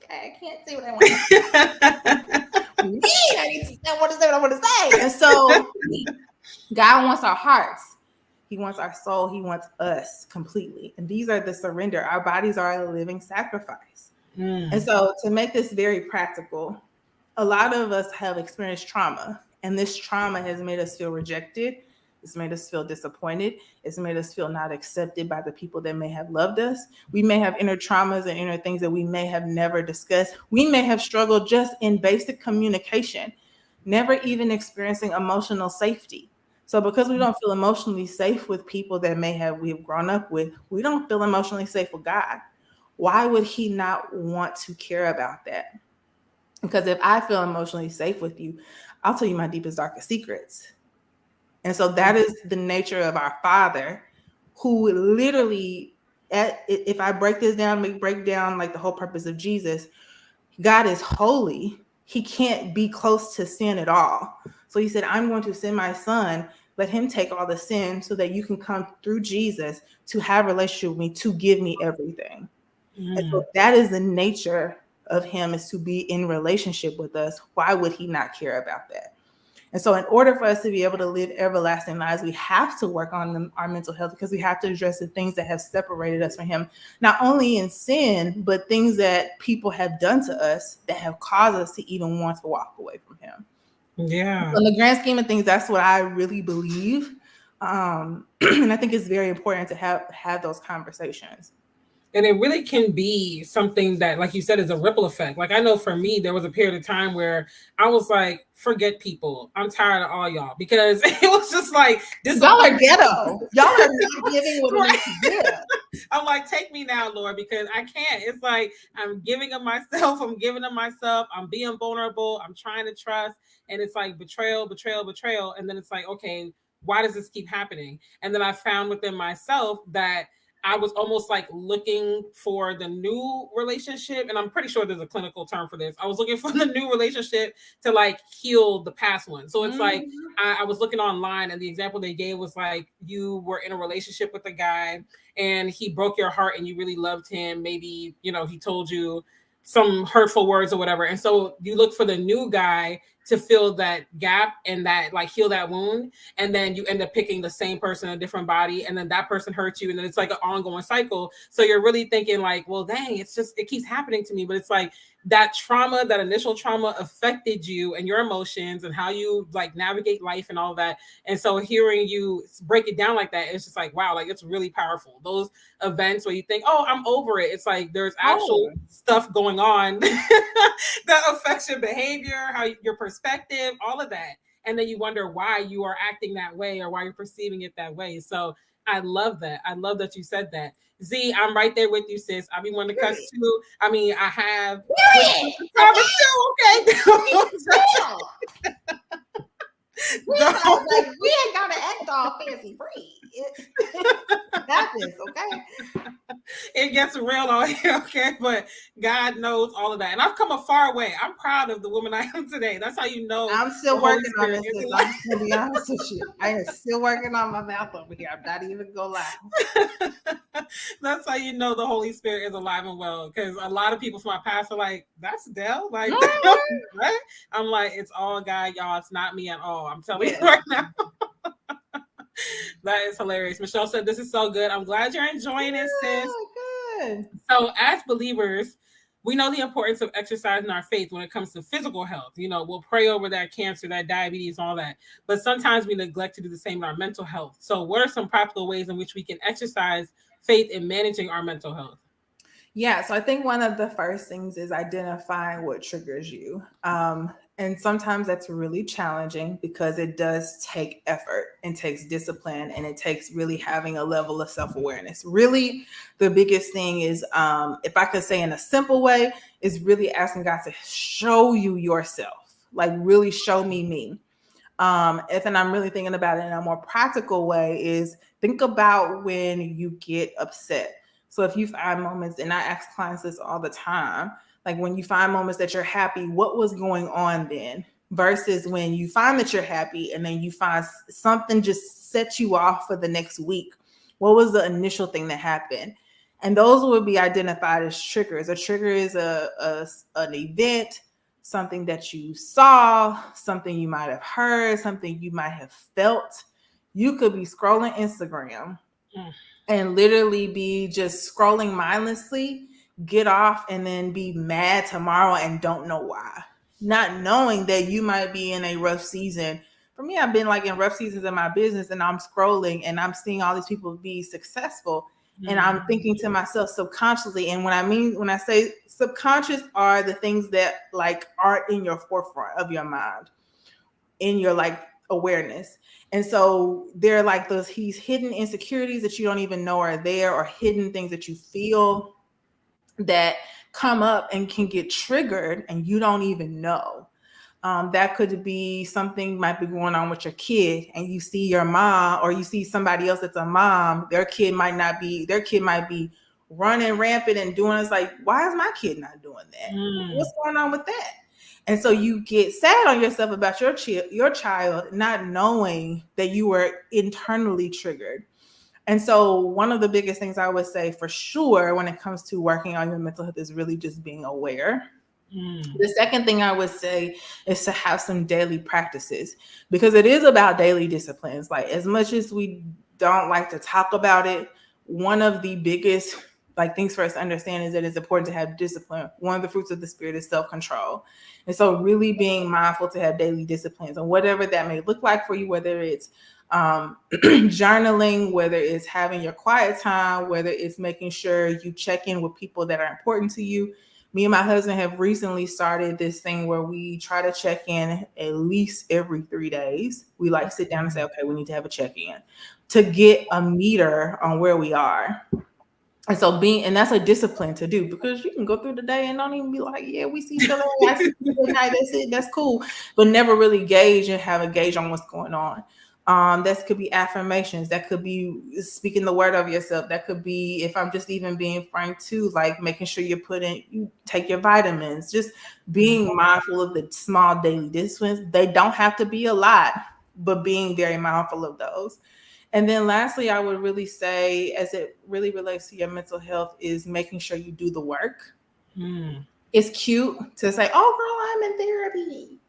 okay, I can't say what I want to say. I need to say what I want to say. And so God wants our hearts. He wants our soul. He wants us completely. And these are the surrender. Our bodies are a living sacrifice. And so to make this very practical, a lot of us have experienced trauma, and this trauma has made us feel rejected. It's made us feel disappointed. It's made us feel not accepted by the people that may have loved us. We may have inner traumas and inner things that we may have never discussed. We may have struggled just in basic communication, never even experiencing emotional safety. So because we don't feel emotionally safe with people that we've grown up with, we don't feel emotionally safe with God. Why would he not want to care about that? Because if I feel emotionally safe with you, I'll tell you my deepest, darkest secrets. And so that is the nature of our Father, who literally, if I break this down, break down like the whole purpose of Jesus, God is holy. He can't be close to sin at all. So he said, I'm going to send my son, let him take all the sin so that you can come through Jesus to have a relationship with me, to give me everything. And so that is the nature of him, is to be in relationship with us. Why would he not care about that? And so in order for us to be able to live everlasting lives, we have to work on our mental health, because we have to address the things that have separated us from him, not only in sin, but things that people have done to us that have caused us to even want to walk away from him. Yeah. So in the grand scheme of things, that's what I really believe. And I think it's very important to have those conversations. And it really can be something that, like you said, is a ripple effect. Like, I know for me, there was a period of time where I was like, forget people. I'm tired of all y'all, because it was just like, y'all are ghetto. Y'all are not giving what we need to give. I'm like, take me now, Lord, because I can't. It's like, I'm giving of myself. I'm giving of myself. I'm being vulnerable. I'm trying to trust. And it's like betrayal, betrayal, betrayal. And then it's like, okay, why does this keep happening? And then I found within myself that I was almost like looking for the new relationship. And I'm pretty sure there's a clinical term for this. I was looking for the new relationship to like heal the past one. So it's like, I was looking online, and the example they gave was like, you were in a relationship with a guy and he broke your heart and you really loved him. Maybe, he told you some hurtful words or whatever. And so you look for the new guy to fill that gap and that like heal that wound. And then you end up picking the same person in a different body. And then that person hurts you. And then it's like an ongoing cycle. So you're really thinking like, well, dang, it keeps happening to me. But it's like that trauma, that initial trauma affected you and your emotions and how you like navigate life and all that. And so hearing you break it down like that, it's just like, wow, like it's really powerful. Those events where you think, oh, I'm over it. It's like there's actual stuff going on that affects your behavior, how your perspective, all of that. And then you wonder why you are acting that way or why you're perceiving it that way. So I love that. I love that you said that. Z, I'm right there with you, sis. I be wanting to cuss too. I mean, I have. Okay. We ain't gotta act all fancy free. Got this, okay? It gets real on here, okay? But God knows all of that. And I've come a far way. I'm proud of the woman I am today. That's how you know. I'm still working on this. I'm just gonna be honest with you. I am still working on my mouth over here. I'm not even gonna lie. That's how you know the Holy Spirit is alive and well. Because a lot of people from my past are like, that's Dell? Like, what? I'm like, it's all God, y'all. It's not me at all. I'm telling you right now. That is hilarious. Michelle said, this is so good. I'm glad you're enjoying it, sis. Good. So as believers, we know the importance of exercising our faith when it comes to physical health. We'll pray over that cancer, that diabetes, all that. But sometimes we neglect to do the same in our mental health. So what are some practical ways in which we can exercise faith in managing our mental health? Yeah, so I think one of the first things is identifying what triggers you. And sometimes that's really challenging because it does take effort and takes discipline and it takes really having a level of self-awareness. Really, the biggest thing is, if I could say in a simple way, is really asking God to show you yourself, like really show me me. If and I'm really thinking about it in a more practical way, is think about when you get upset. So if you find moments, and I ask clients this all the time, like when you find moments that you're happy, what was going on then? Versus when you find that you're happy and then you find something just sets you off for the next week. What was the initial thing that happened? And those will be identified as triggers. A trigger is an event, something that you saw, something you might have heard, something you might have felt. You could be scrolling Instagram and literally be just scrolling mindlessly, get off, and then be mad tomorrow and don't know why. Not knowing that you might be in a rough season. For me, I've been like in rough seasons in my business and I'm scrolling and I'm seeing all these people be successful. And I'm thinking to myself subconsciously. And when I say subconscious are the things that like are in your forefront of your mind, in your like awareness. And so they're like those hidden insecurities that you don't even know are there, or hidden things that you feel that come up and can get triggered and you don't even know. That could be something might be going on with your kid, and you see your mom, or you see somebody else that's a mom. Their kid might be running rampant and doing. It's like, why is my kid not doing that? What's going on with that? And so you get sad on yourself about your child not knowing that you were internally triggered. And so one of the biggest things I would say for sure when it comes to working on your mental health is really just being aware. The second thing I would say is to have some daily practices, because it is about daily disciplines. Like, as much as we don't like to talk about it, one of the biggest like things for us to understand is that it's important to have discipline. One of the fruits of the spirit is self-control. And so really being mindful to have daily disciplines, and whatever that may look like for you, whether it's journaling, whether it's having your quiet time, whether it's making sure you check in with people that are important to you. Me and my husband have recently started this thing where we try to check in at least every 3 days. We like sit down and say, okay, we need to have a check-in to get a meter on where we are. And so and that's a discipline to do, because you can go through the day and don't even be like, yeah, we see each other. I see you tonight. That's it. That's cool. But never really gauge and have a gauge on what's going on. That could be affirmations. That could be speaking the word of yourself. That could be, if I'm just even being frank too, like making sure you take your vitamins, just being mindful of the small daily disciplines. They don't have to be a lot, but being very mindful of those. And then lastly, I would really say, as it really relates to your mental health, is making sure you do the work. It's cute to say, oh, girl, I'm in therapy.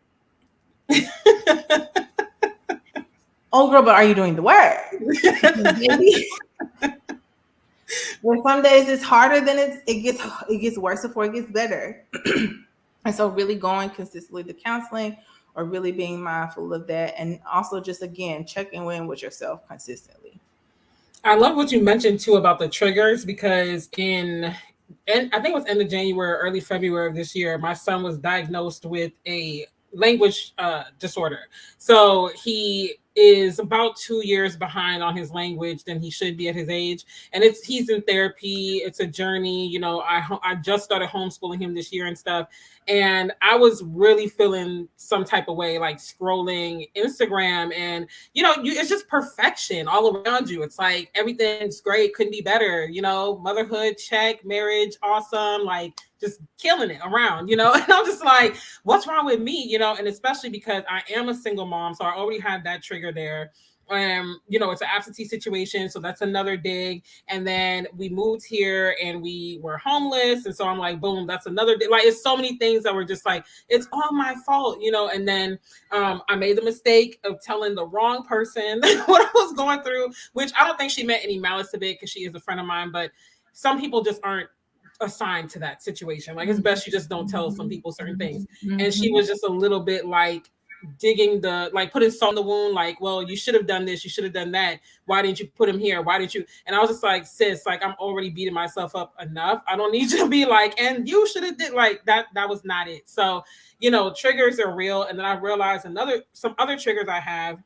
Oh, girl, but are you doing the work? Well, some days it's harder than it gets worse before it gets better. And so really going consistently to counseling, or really being mindful of that. And also just, again, checking in with yourself consistently. I love what you mentioned too about the triggers, because I think it was end of January, early February of this year, my son was diagnosed with a language disorder. So he is about 2 years behind on his language than he should be at his age, and he's in therapy. It's a journey. I just started homeschooling him this year and stuff, and I was really feeling some type of way, like scrolling Instagram, and it's just perfection all around you. It's like everything's great, couldn't be better. Motherhood check, marriage awesome, like just killing it around, and I'm just like, what's wrong with me, and especially because I am a single mom, so I already had that trigger there. It's an absentee situation, so that's another dig. And then we moved here and we were homeless, and so I'm like, boom, that's another dig. Like, it's so many things that were just like, it's all my fault, and then I made the mistake of telling the wrong person what I was going through, which I don't think she meant any malice of it, because she is a friend of mine, but some people just aren't assigned to that situation. Like, it's best you just don't tell some people certain things. And she was just a little bit like, digging putting salt in the wound, like, well, you should have done this, you should have done that. Why didn't you put him here? Why didn't you? And I was just like, sis, like, I'm already beating myself up enough. I don't need you to be like, and you should have did like that. That was not it. So, triggers are real. And then I realized some other triggers I have,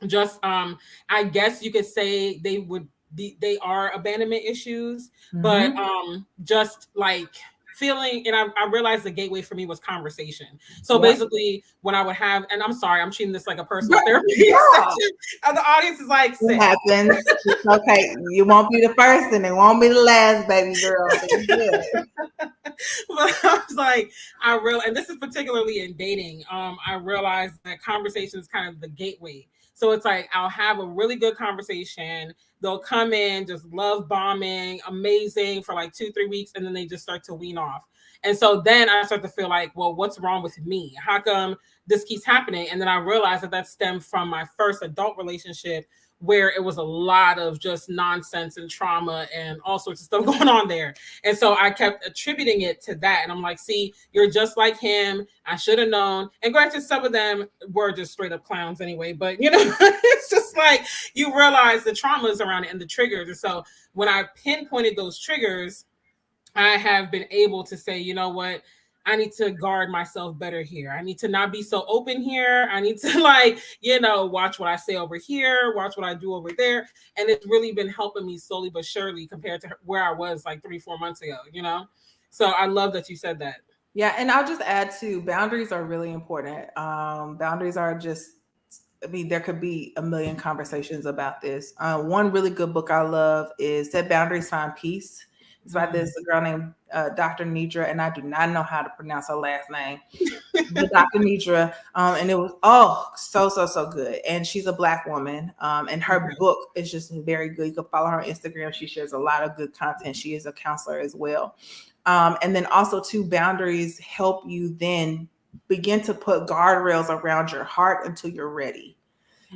just I guess you could say they are abandonment issues, but just like feeling, and I realized the gateway for me was conversation. So basically when I would have, and I'm sorry, I'm treating this like a personal therapy session, and the audience is like, it happens. It's okay, you won't be the first and it won't be the last, baby girl. But I was like, and this is particularly in dating, I realized that conversation is kind of the gateway. So it's like, I'll have a really good conversation. They'll come in just love bombing, amazing for like 2-3 weeks. And then they just start to wean off. And so then I start to feel like, well, what's wrong with me? How come this keeps happening? And then I realized that stemmed from my first adult relationship, where it was a lot of just nonsense and trauma and all sorts of stuff going on there. And so I kept attributing it to that. And I'm like, see, you're just like him. I should have known. And granted, some of them were just straight up clowns anyway. But, it's just like you realize the traumas around it and the triggers. And so when I pinpointed those triggers, I have been able to say, you know what? I need to guard myself better here. I need to not be so open here. I need to watch what I say over here, watch what I do over there. And it's really been helping me slowly but surely compared to where I was like 3-4 months ago, So I love that you said that. Yeah. And I'll just add too, boundaries are really important. Boundaries are there could be a million conversations about this. One really good book I love is Set Boundaries, Find Peace. It's by this girl named Dr. Nidra, and I do not know how to pronounce her last name, but Dr. Nidra, and it was so good. And she's a Black woman, and her book is just very good. You can follow her on Instagram. She shares a lot of good content. She is a counselor as well. And then also, too, boundaries help you then begin to put guardrails around your heart until you're ready.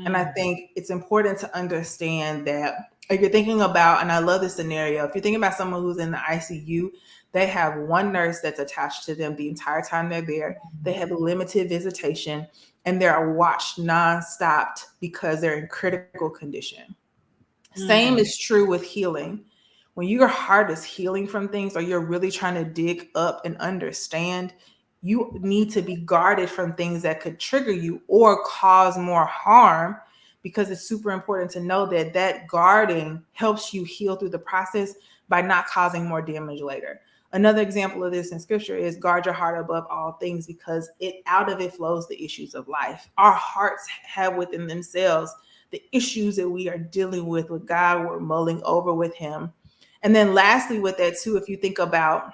And I think it's important to understand that if you're thinking about, and I love this scenario, if you're thinking about someone who's in the ICU, they have one nurse that's attached to them the entire time they're there. They have limited visitation, and they're watched nonstop because they're in critical condition. Same is true with healing. When your heart is healing from things, or you're really trying to dig up and understand, you need to be guarded from things that could trigger you or cause more harm, because it's super important to know that guarding helps you heal through the process by not causing more damage later. Another example of this in scripture is guard your heart above all things, because out of it flows the issues of life. Our hearts have within themselves the issues that we are dealing with God, we're mulling over with him. And then lastly with that too, if you think about,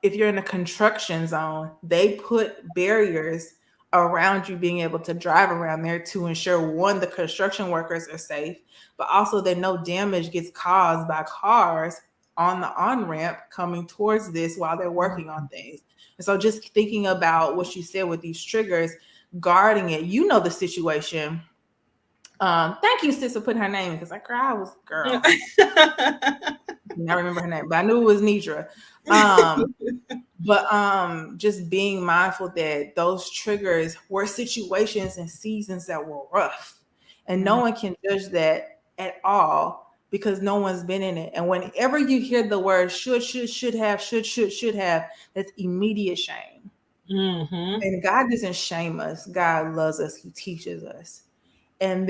if you're in a construction zone, they put barriers around you being able to drive around there to ensure, one, the construction workers are safe, but also that no damage gets caused by cars on the on-ramp coming towards this while they're working on things. And so just thinking about what you said with these triggers, guarding it, the situation. Thank you, sis, for putting her name in, because I was girl. I remember her name, but I knew it was Nidra. But just being mindful that those triggers were situations and seasons that were rough, and no one can judge that at all because no one's been in it. And whenever you hear the word should have, that's immediate shame. And God doesn't shame us. God loves us. He teaches us. And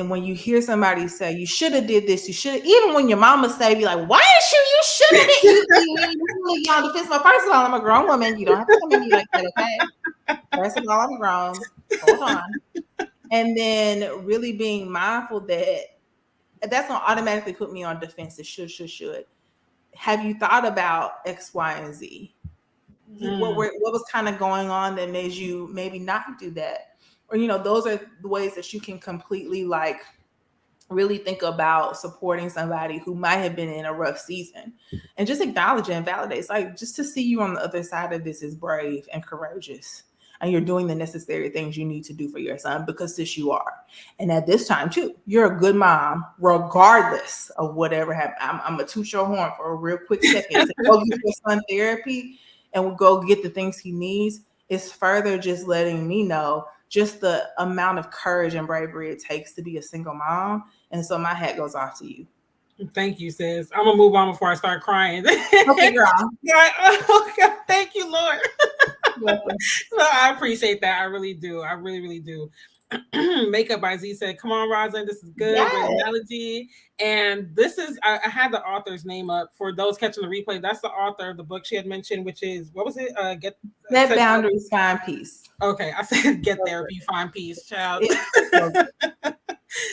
when you hear somebody say, you should have did this, you should, even when your mama say, be like, why didn't you should have did you don't defense. First of all, I'm a grown woman. You don't have to come at me like that, okay? First of all, I'm grown. Hold on. And then really being mindful that that's going to automatically put me on defensive. Should. Have you thought about X, Y, and Z? What was kind of going on that made you maybe not do that? Or, those are the ways that you can completely really think about supporting somebody who might have been in a rough season, and just acknowledge and validate. It's like, just to see you on the other side of this is brave and courageous, and you're doing the necessary things you need to do for your son, because this you are. And at this time too, you're a good mom, regardless of whatever happened. I'm gonna toot your horn for a real quick second to go get your son therapy and we'll go get the things he needs. it's further just letting me know just the amount of courage and bravery it takes to be a single mom. And so my hat goes off to you. Thank you, sis. I'm gonna move on before I start crying. Okay, girl. Oh God, thank you, Lord. Welcome. No, I appreciate that. I really do. I really, really do. Makeup by Z said, "Come on, Roslyn, this is good. Yes. Great analogy." And this is I had the author's name up for those catching the replay. That's the author of the book she had mentioned, which is what was it? Set boundaries, find peace. Okay, I said get therapy, find peace, child.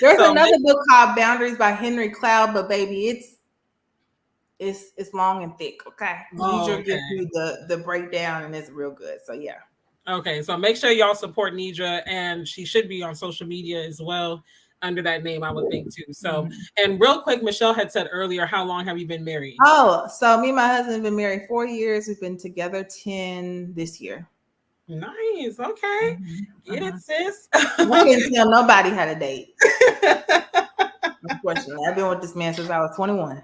There's another book called Boundaries by Henry Cloud, but baby, it's long and thick. Okay, Nidra gives you the breakdown, and it's real good. So yeah. Okay, so make sure y'all support Nidra, and she should be on social media as well under that name, I would think too. So, and real quick, Michelle had said earlier, how long have you been married? Oh, so me and my husband have been married 4 years. We've been together 10 this year. Nice. Okay. Get it, sis. I didn't tell nobody how to date. Unfortunately, I've been with this man since I was 21.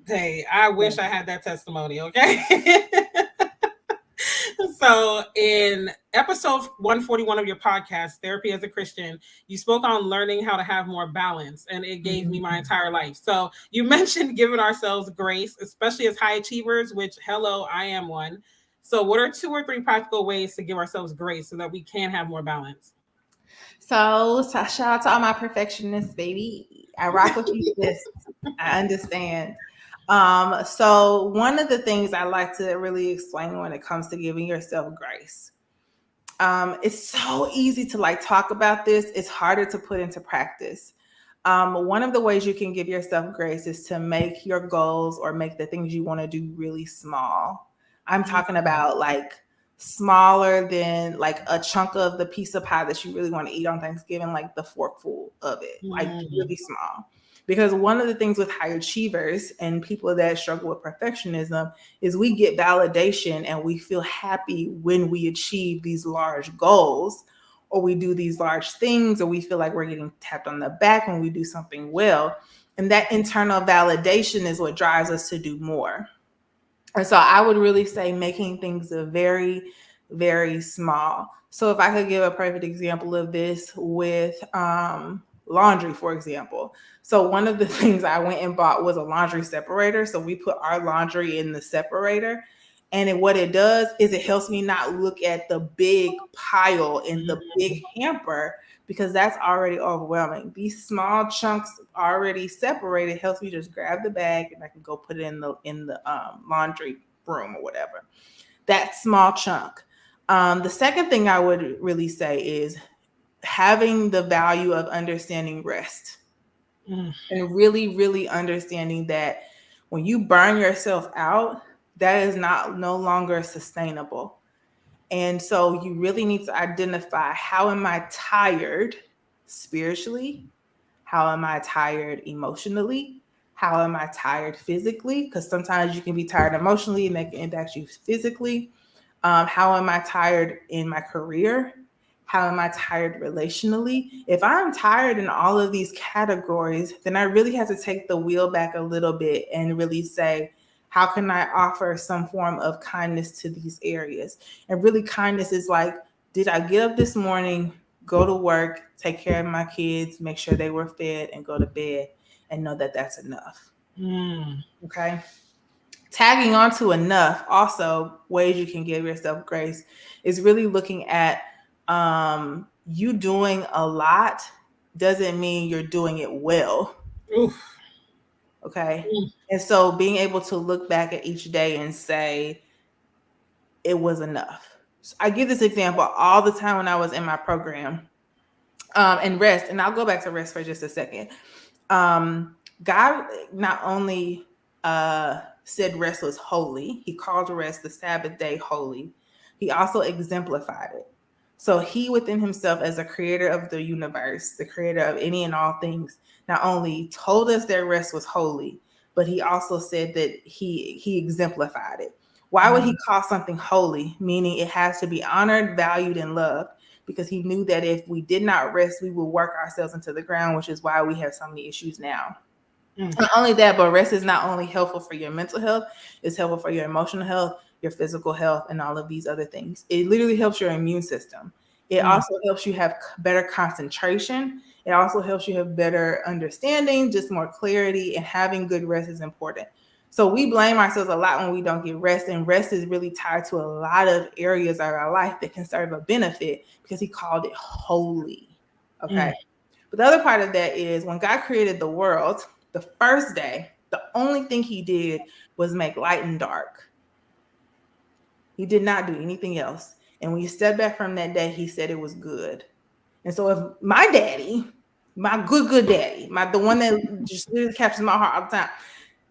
Hey, I wish I had that testimony. Okay. So in episode 141 of your podcast, Therapy as a Christian, you spoke on learning how to have more balance, and it gave me my entire life. So you mentioned giving ourselves grace, especially as high achievers, which, hello, I am one. So what are 2 or 3 practical ways to give ourselves grace so that we can have more balance? So shout out to all my perfectionists, baby. I rock with you, sis. I understand. So one of the things I like to really explain when it comes to giving yourself grace, it's so easy to like talk about this. It's harder to put into practice. One of the ways you can give yourself grace is to make your goals or make the things you want to do really small. I'm talking about like smaller than like a chunk of the piece of pie that you really want to eat on Thanksgiving, like the forkful of it, like really small. Because one of the things with high achievers and people that struggle with perfectionism is we get validation and we feel happy when we achieve these large goals, or we do these large things, or we feel like we're getting tapped on the back when we do something well. And that internal validation is what drives us to do more. And so I would really say making things very, very small. So if I could give a perfect example of this with laundry, for example. So one of the things I went and bought was a laundry separator. So we put our laundry in the separator. And what it does is it helps me not look at the big pile in the big hamper, because that's already overwhelming. These small chunks already separated helps me just grab the bag and I can go put it in the laundry room or whatever. That small chunk. The second thing I would really say is having the value of understanding rest and really, really understanding that when you burn yourself out, that is no longer sustainable. And so you really need to identify, how am I tired spiritually? How am I tired emotionally? How am I tired physically? Because sometimes you can be tired emotionally and that can impact you physically. How am I tired in my career? How am I tired relationally? If I'm tired in all of these categories, then I really have to take the wheel back a little bit and really say, how can I offer some form of kindness to these areas? And really, kindness is like, did I get up this morning, go to work, take care of my kids, make sure they were fed, and go to bed, and know that that's enough? Okay. Tagging on to enough, also ways you can give yourself grace is really looking at you doing a lot doesn't mean you're doing it well. Okay. And so being able to look back at each day and say, it was enough. So I give this example all the time when I was in my program and rest. And I'll go back to rest for just a second. God not only said rest was holy, he called rest the Sabbath day holy. He also exemplified it. So he within himself, as a creator of the universe, the creator of any and all things, not only told us that rest was holy, but he also said that he exemplified it. Why would he call something holy? Meaning it has to be honored, valued, and loved, because he knew that if we did not rest, we would work ourselves into the ground, which is why we have so many issues now. Not only that, but rest is not only helpful for your mental health, it's helpful for your emotional health, your physical health, and all of these other things. It literally helps your immune system. It also helps you have better concentration. It also helps you have better understanding, just more clarity, and having good rest is important. So we blame ourselves a lot when we don't get rest, and rest is really tied to a lot of areas of our life that can serve a benefit because he called it holy. Okay. But the other part of that is when God created the world, the first day, the only thing he did was make light and dark. He did not do anything else. And when you step back from that day, he said it was good. And so if my daddy, my good daddy, the one that just literally captures my heart all the time,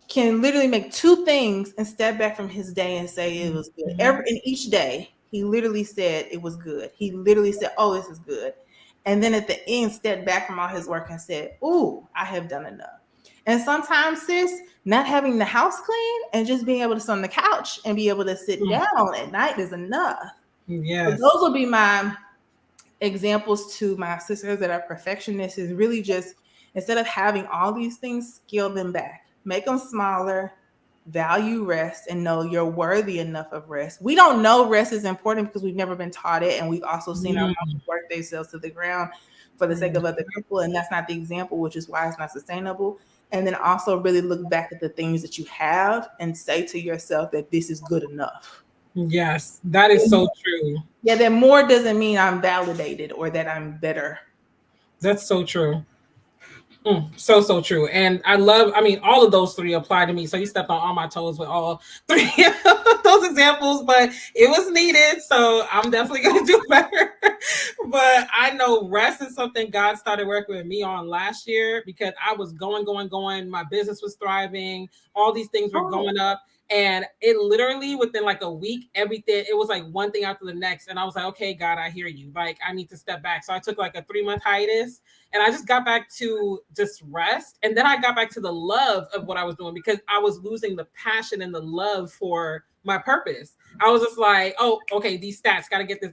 can literally make two things and step back from his day and say it was good. In each day, he literally said it was good. He literally said, oh, this is good. And then at the end, stepped back from all his work and said, ooh, I have done enough. And sometimes, sis, not having the house clean and just being able to sit on the couch and be able to sit down at night is enough. Yes. So those will be my examples to my sisters that are perfectionists, is really just, instead of having all these things, scale them back, make them smaller, value rest, and know you're worthy enough of rest. We don't know rest is important because we've never been taught it. And we've also seen our moms work themselves to the ground for the sake of other people. And that's not the example, which is why it's not sustainable. And then also really look back at the things that you have and say to yourself that this is good enough. Yes, that is so true. Yeah, that more doesn't mean I'm validated or that I'm better. That's so true. So true. And all of those three apply to me. So you stepped on all my toes with all three of those examples, but it was needed. So I'm definitely going to do better. But I know rest is something God started working with me on last year because I was going. My business was thriving. All these things were going up. And it literally within like a week, everything, it was like one thing after the next. And I was like, okay, God, I hear you. Like, I need to step back. So I took like a 3-month hiatus and I just got back to just rest. And then I got back to the love of what I was doing because I was losing the passion and the love for my purpose. I was just like, oh, okay, these stats, gotta get this,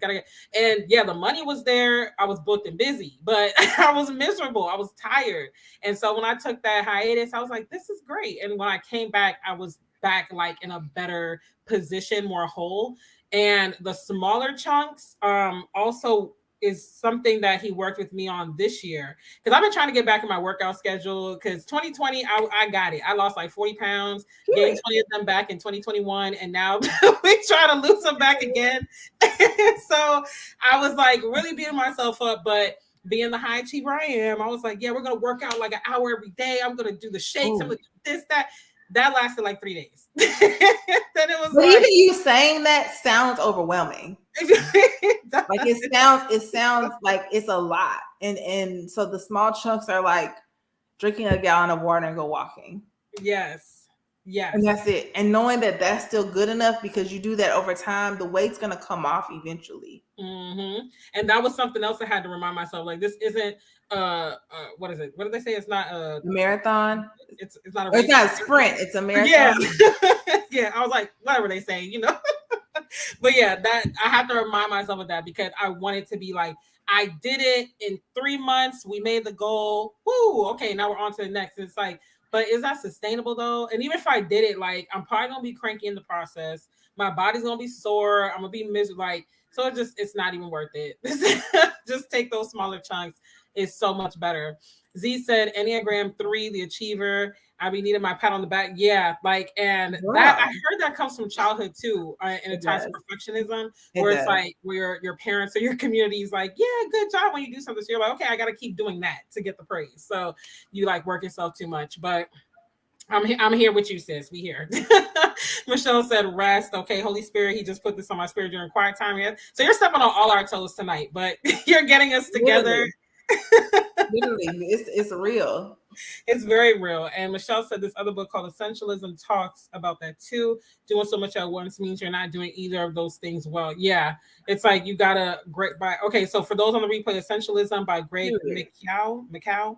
and yeah, the money was there. I was booked and busy, but I was miserable. I was tired. And so when I took that hiatus, I was like, this is great. And when I came back, I was back like in a better position, more whole. And the smaller chunks also is something that he worked with me on this year because I've been trying to get back in my workout schedule because 2020 I got it. I lost like 40 pounds, gained 20 of them back in 2021, and now we try to lose them back again. So I was like really beating myself up, but being the high achiever I am, I was like, yeah, we're gonna work out like an hour every day. I'm gonna do the shakes, I'm gonna do this, that lasted like 3 days. Then it was but like, even you saying that sounds overwhelming. Like it sounds like it's a lot. And so the small chunks are like drinking a gallon of water and go walking. Yes. And that's it. And knowing that that's still good enough because you do that over time, the weight's going to come off eventually. And that was something else I had to remind myself. Like, this isn't what is it? What did they say? It's not a marathon. It's not a race. It's not a sprint. It's a marathon. Yeah. I was like, whatever they say, you know. But yeah, that I have to remind myself of that because I want it to be like, I did it in 3 months. We made the goal. Woo. Okay, now we're on to the next. It's like, but is that sustainable though? And even if I did it, like I'm probably gonna be cranky in the process. My body's gonna be sore. I'm gonna be miserable. Like, so it's not even worth it. Just take those smaller chunks. It's so much better. Z said Enneagram 3, the achiever. I be needing my pat on the back. Yeah, like, and that I heard that comes from childhood too, in a time of perfectionism, where it's like where your parents or your community is like, yeah, good job when you do something. So you're like, okay, I got to keep doing that to get the praise. So you like work yourself too much, but I'm here with you, sis. We here. Michelle said rest. Okay, Holy Spirit, he just put this on my spirit during quiet time. Yeah. So you're stepping on all our toes tonight, but you're getting us together. Literally, it's real. It's very real. And Michelle said this other book called Essentialism talks about that too. Doing so much at once means you're not doing either of those things well. Yeah, it's like you gotta okay, so for those on the replay, Essentialism by Greg McCow.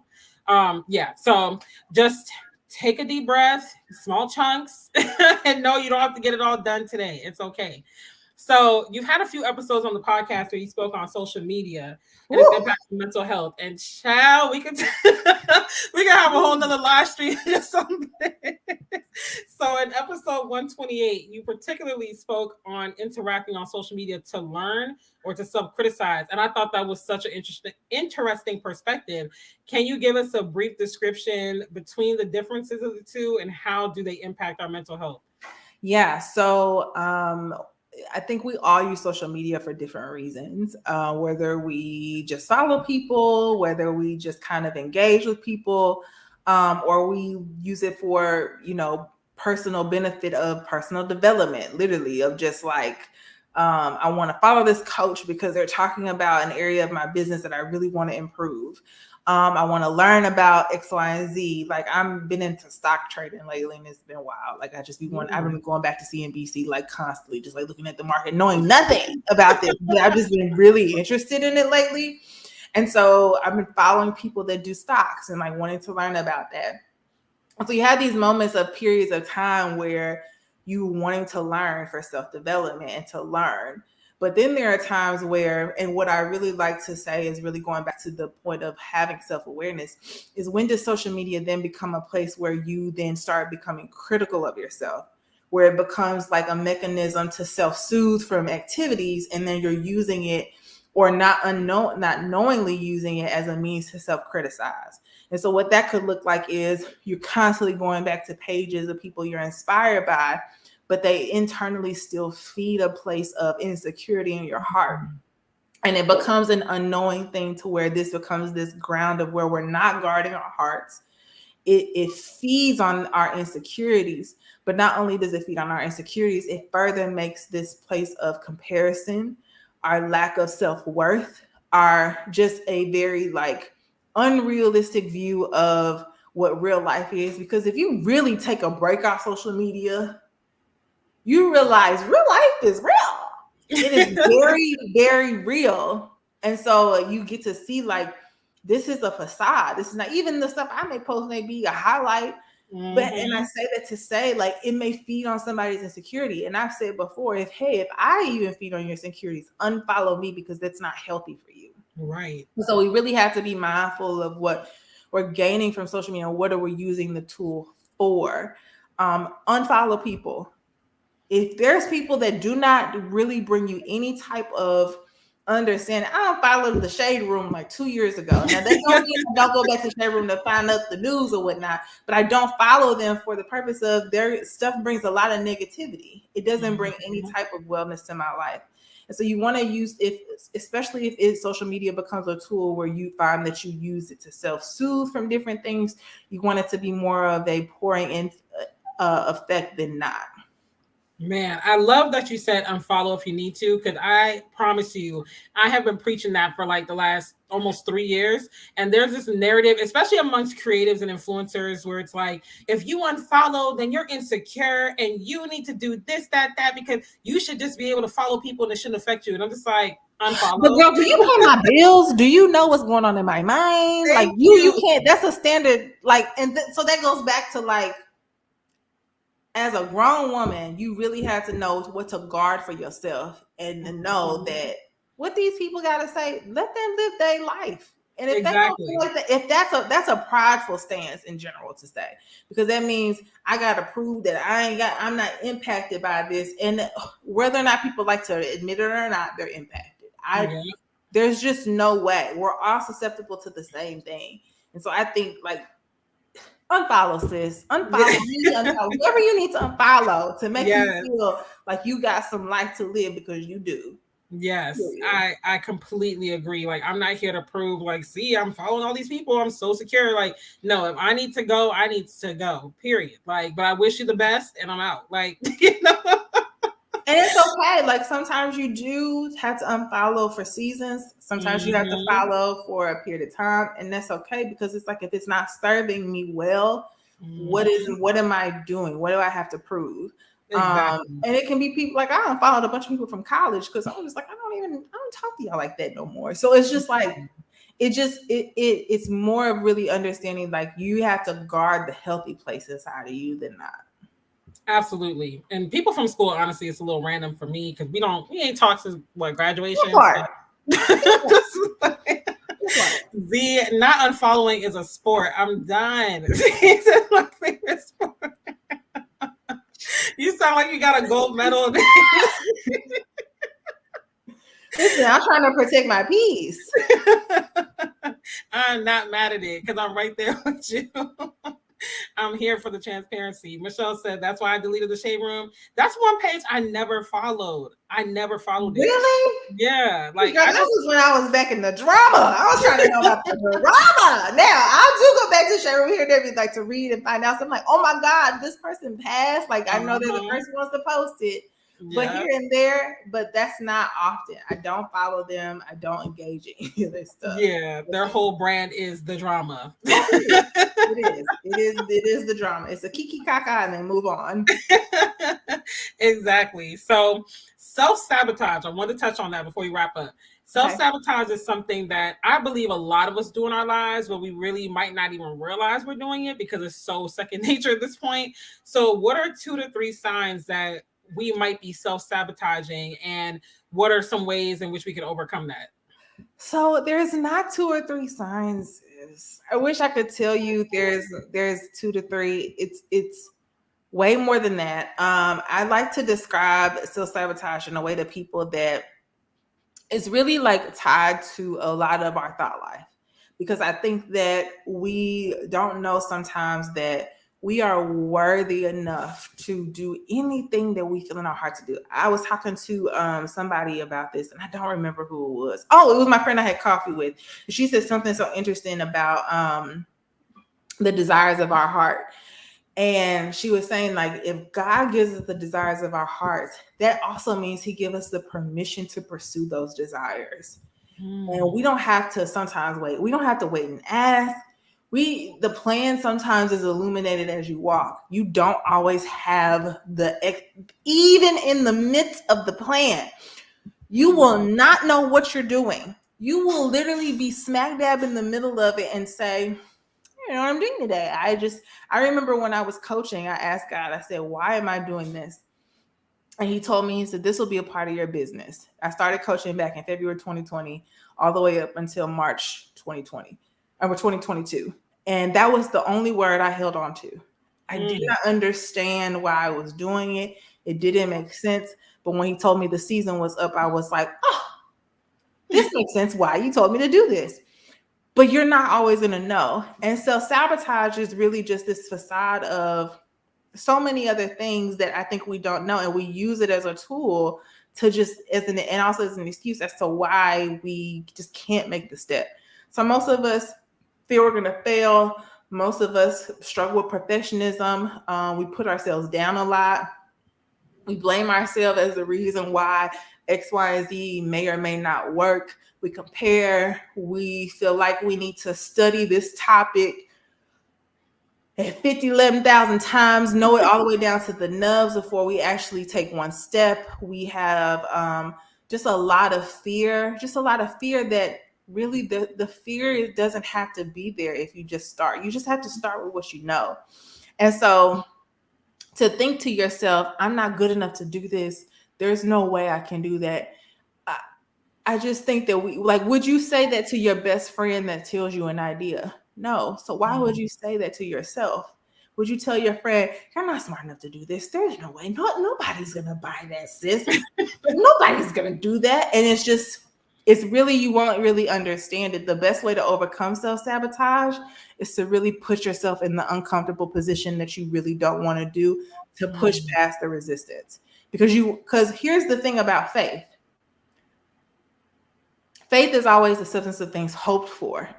Yeah, so just take a deep breath, small chunks, and no, you don't have to get it all done today. It's okay. So you've had a few episodes on the podcast where you spoke on social media and its impact on mental health. And we could have a whole nother live stream or something. So in episode 128, you particularly spoke on interacting on social media to learn or to self-criticize. And I thought that was such an interesting perspective. Can you give us a brief description between the differences of the two and how do they impact our mental health? Yeah. So I think we all use social media for different reasons, whether we just follow people, whether we just kind of engage with people, or we use it for, personal benefit of personal development, literally, of just like, I want to follow this coach because they're talking about an area of my business that I really want to improve. I want to learn about X, Y, and Z. Like I've been into stock trading lately and it's been wild. Like I've been going back to CNBC like constantly, just like looking at the market, knowing nothing about this. But I've just been really interested in it lately. And so I've been following people that do stocks and like wanting to learn about that. And so you have these moments of periods of time where you wanting to learn for self-development and to learn. But then there are times where, and what I really like to say is really going back to the point of having self-awareness, is when does social media then become a place where you then start becoming critical of yourself, where it becomes like a mechanism to self-soothe from activities, and then you're using it or not knowingly using it as a means to self-criticize. And so what that could look like is you're constantly going back to pages of people you're inspired by, but they internally still feed a place of insecurity in your heart. And it becomes an unknowing thing to where this becomes this ground of where we're not guarding our hearts. It feeds on our insecurities, but not only does it feed on our insecurities, it further makes this place of comparison, our lack of self-worth, our just a very like unrealistic view of what real life is. Because if you really take a break off social media, you realize real life is real. It is very, very real. And so you get to see like, this is a facade. This is not even the stuff I may post may be a highlight. Mm-hmm. But, and I say that to say like, it may feed on somebody's insecurity. And I've said before, if I even feed on your insecurities, unfollow me because that's not healthy for you. Right. So we really have to be mindful of what we're gaining from social media and what are we using the tool for. Unfollow people. If there's people that do not really bring you any type of understanding, I don't follow the Shade Room like 2 years ago. Now that don't mean I don't go back to the Shade Room to find out the news or whatnot, but I don't follow them for the purpose of their stuff brings a lot of negativity. It doesn't bring any type of wellness to my life. And so you want to use especially if social media becomes a tool where you find that you use it to self-soothe from different things, you want it to be more of a pouring in effect than not. Man, I love that you said unfollow if you need to, because I promise you, I have been preaching that for like the last almost 3 years. And there's this narrative, especially amongst creatives and influencers, where it's like, if you unfollow, then you're insecure and you need to do this, that, because you should just be able to follow people and it shouldn't affect you. And I'm just like, unfollow. But girl, do you pay my bills? Do you know what's going on in my mind? Like you can't, that's a standard, like, and so that goes back to like, as a grown woman, you really have to know what to guard for yourself and to know that what these people got to say, let them live their life. And if they don't feel like that, if that's a prideful stance in general to say, because that means I got to prove that I'm not impacted by this. And whether or not people like to admit it or not, they're impacted. There's just no way. We're all susceptible to the same thing. And so I think like, unfollow, sis. Unfollow me. Unfollow whoever you need to unfollow to make you feel like you got some life to live, because you do. Yes, I completely agree. Like, I'm not here to prove, like, see, I'm following all these people. I'm so secure. Like, no, if I need to go, I need to go, period. Like, but I wish you the best and I'm out. Like, you know. And it's okay. Like sometimes you do have to unfollow for seasons. Sometimes you have to follow for a period of time, and that's okay, because it's like, if it's not serving me well, what am I doing? What do I have to prove? Exactly. And it can be people like, I unfollowed a bunch of people from college because I was just like, I don't talk to y'all like that no more. So it's just like, it's more of really understanding like you have to guard the healthy place inside of you than not. Absolutely. And people from school, honestly, it's a little random for me because we ain't talked since graduation. The not unfollowing is a sport. I'm done. It's my favorite sport. You sound like you got a gold medal. Listen, I'm trying to protect my peace. I'm not mad at it because I'm right there with you. I'm here for the transparency. Michelle said that's why I deleted the shade room. That's one page I never followed. I never followed it. Really? Yeah, like that was when I was back in the drama. I was trying to know about the drama. Now I do go back to shade room here and there, like to read and find out. So I'm like, oh my God, this person passed. Like I know they're the first ones to post it. But here and there, but that's not often. I don't follow them. I don't engage in any of this stuff. Yeah, their whole brand is the drama. It is the drama. It's a kiki kaka and then move on. Exactly. So self-sabotage, I want to touch on that before we wrap up. Self-sabotage is something that I believe a lot of us do in our lives, but we really might not even realize we're doing it because it's so second nature at this point. So what are 2 to 3 signs that we might be self-sabotaging, and what are some ways in which we can overcome that? So there's not 2 or 3 signs. I wish I could tell you there's 2 to 3. It's way more than that. I like to describe self-sabotage in a way to people that it's really like tied to a lot of our thought life, because I think that we don't know sometimes that we are worthy enough to do anything that we feel in our heart to do. I was talking to somebody about this, and I don't remember who it was. Oh, it was my friend I had coffee with. She said something so interesting about the desires of our heart. And she was saying, like, if God gives us the desires of our hearts, that also means he gives us the permission to pursue those desires. And we don't have to sometimes wait. We don't have to wait and ask. The plan sometimes is illuminated as you walk. You don't always have even in the midst of the plan, you will not know what you're doing. You will literally be smack dab in the middle of it and say, you know what I'm doing today. I remember when I was coaching, I asked God, I said, why am I doing this? And he told me, he said, this will be a part of your business. I started coaching back in February 2020, all the way up until March 2020, or 2022. And that was the only word I held on to. I did not understand why I was doing it. It didn't make sense. But when he told me the season was up, I was like, oh, this makes sense why you told me to do this. But you're not always going to know. And so sabotage is really just this facade of so many other things that I think we don't know. And we use it as a tool to just, and also as an excuse as to why we just can't make the step. So most of us feel we're going to fail. Most of us struggle with perfectionism. We put ourselves down a lot. We blame ourselves as the reason why X, Y, and Z may or may not work. We compare. We feel like we need to study this topic at 50, 11,000 times, know it all the way down to the nubs before we actually take one step. We have just a lot of fear, that really the fear doesn't have to be there if you just start. You just have to start with what you know. And so to think to yourself, I'm not good enough to do this. There's no way I can do that. I just think that would you say that to your best friend that tells you an idea? No. So why would you say that to yourself? Would you tell your friend, you're not smart enough to do this? There's no way. Nobody's going to buy that, sis. Nobody's going to do that. And it's really, you won't really understand it. The best way to overcome self-sabotage is to really put yourself in the uncomfortable position that you really don't want to do, to push past the resistance. Because here's the thing about faith. Faith is always the substance of things hoped for.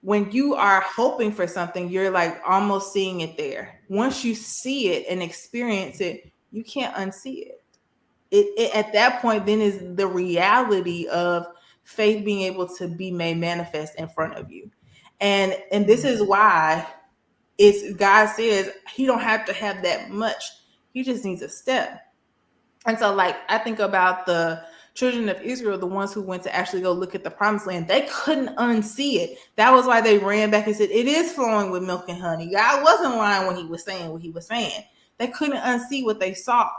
When you are hoping for something, you're like almost seeing it there. Once you see it and experience it, you can't unsee it. It at that point then is the reality of faith being able to be made manifest in front of you. And this is why God says he don't have to have that much. He just needs a step. And so like I think about the children of Israel, the ones who went to actually go look at the promised land, they couldn't unsee it. That was why they ran back and said, it is flowing with milk and honey. God wasn't lying when he was saying what he was saying. They couldn't unsee what they saw.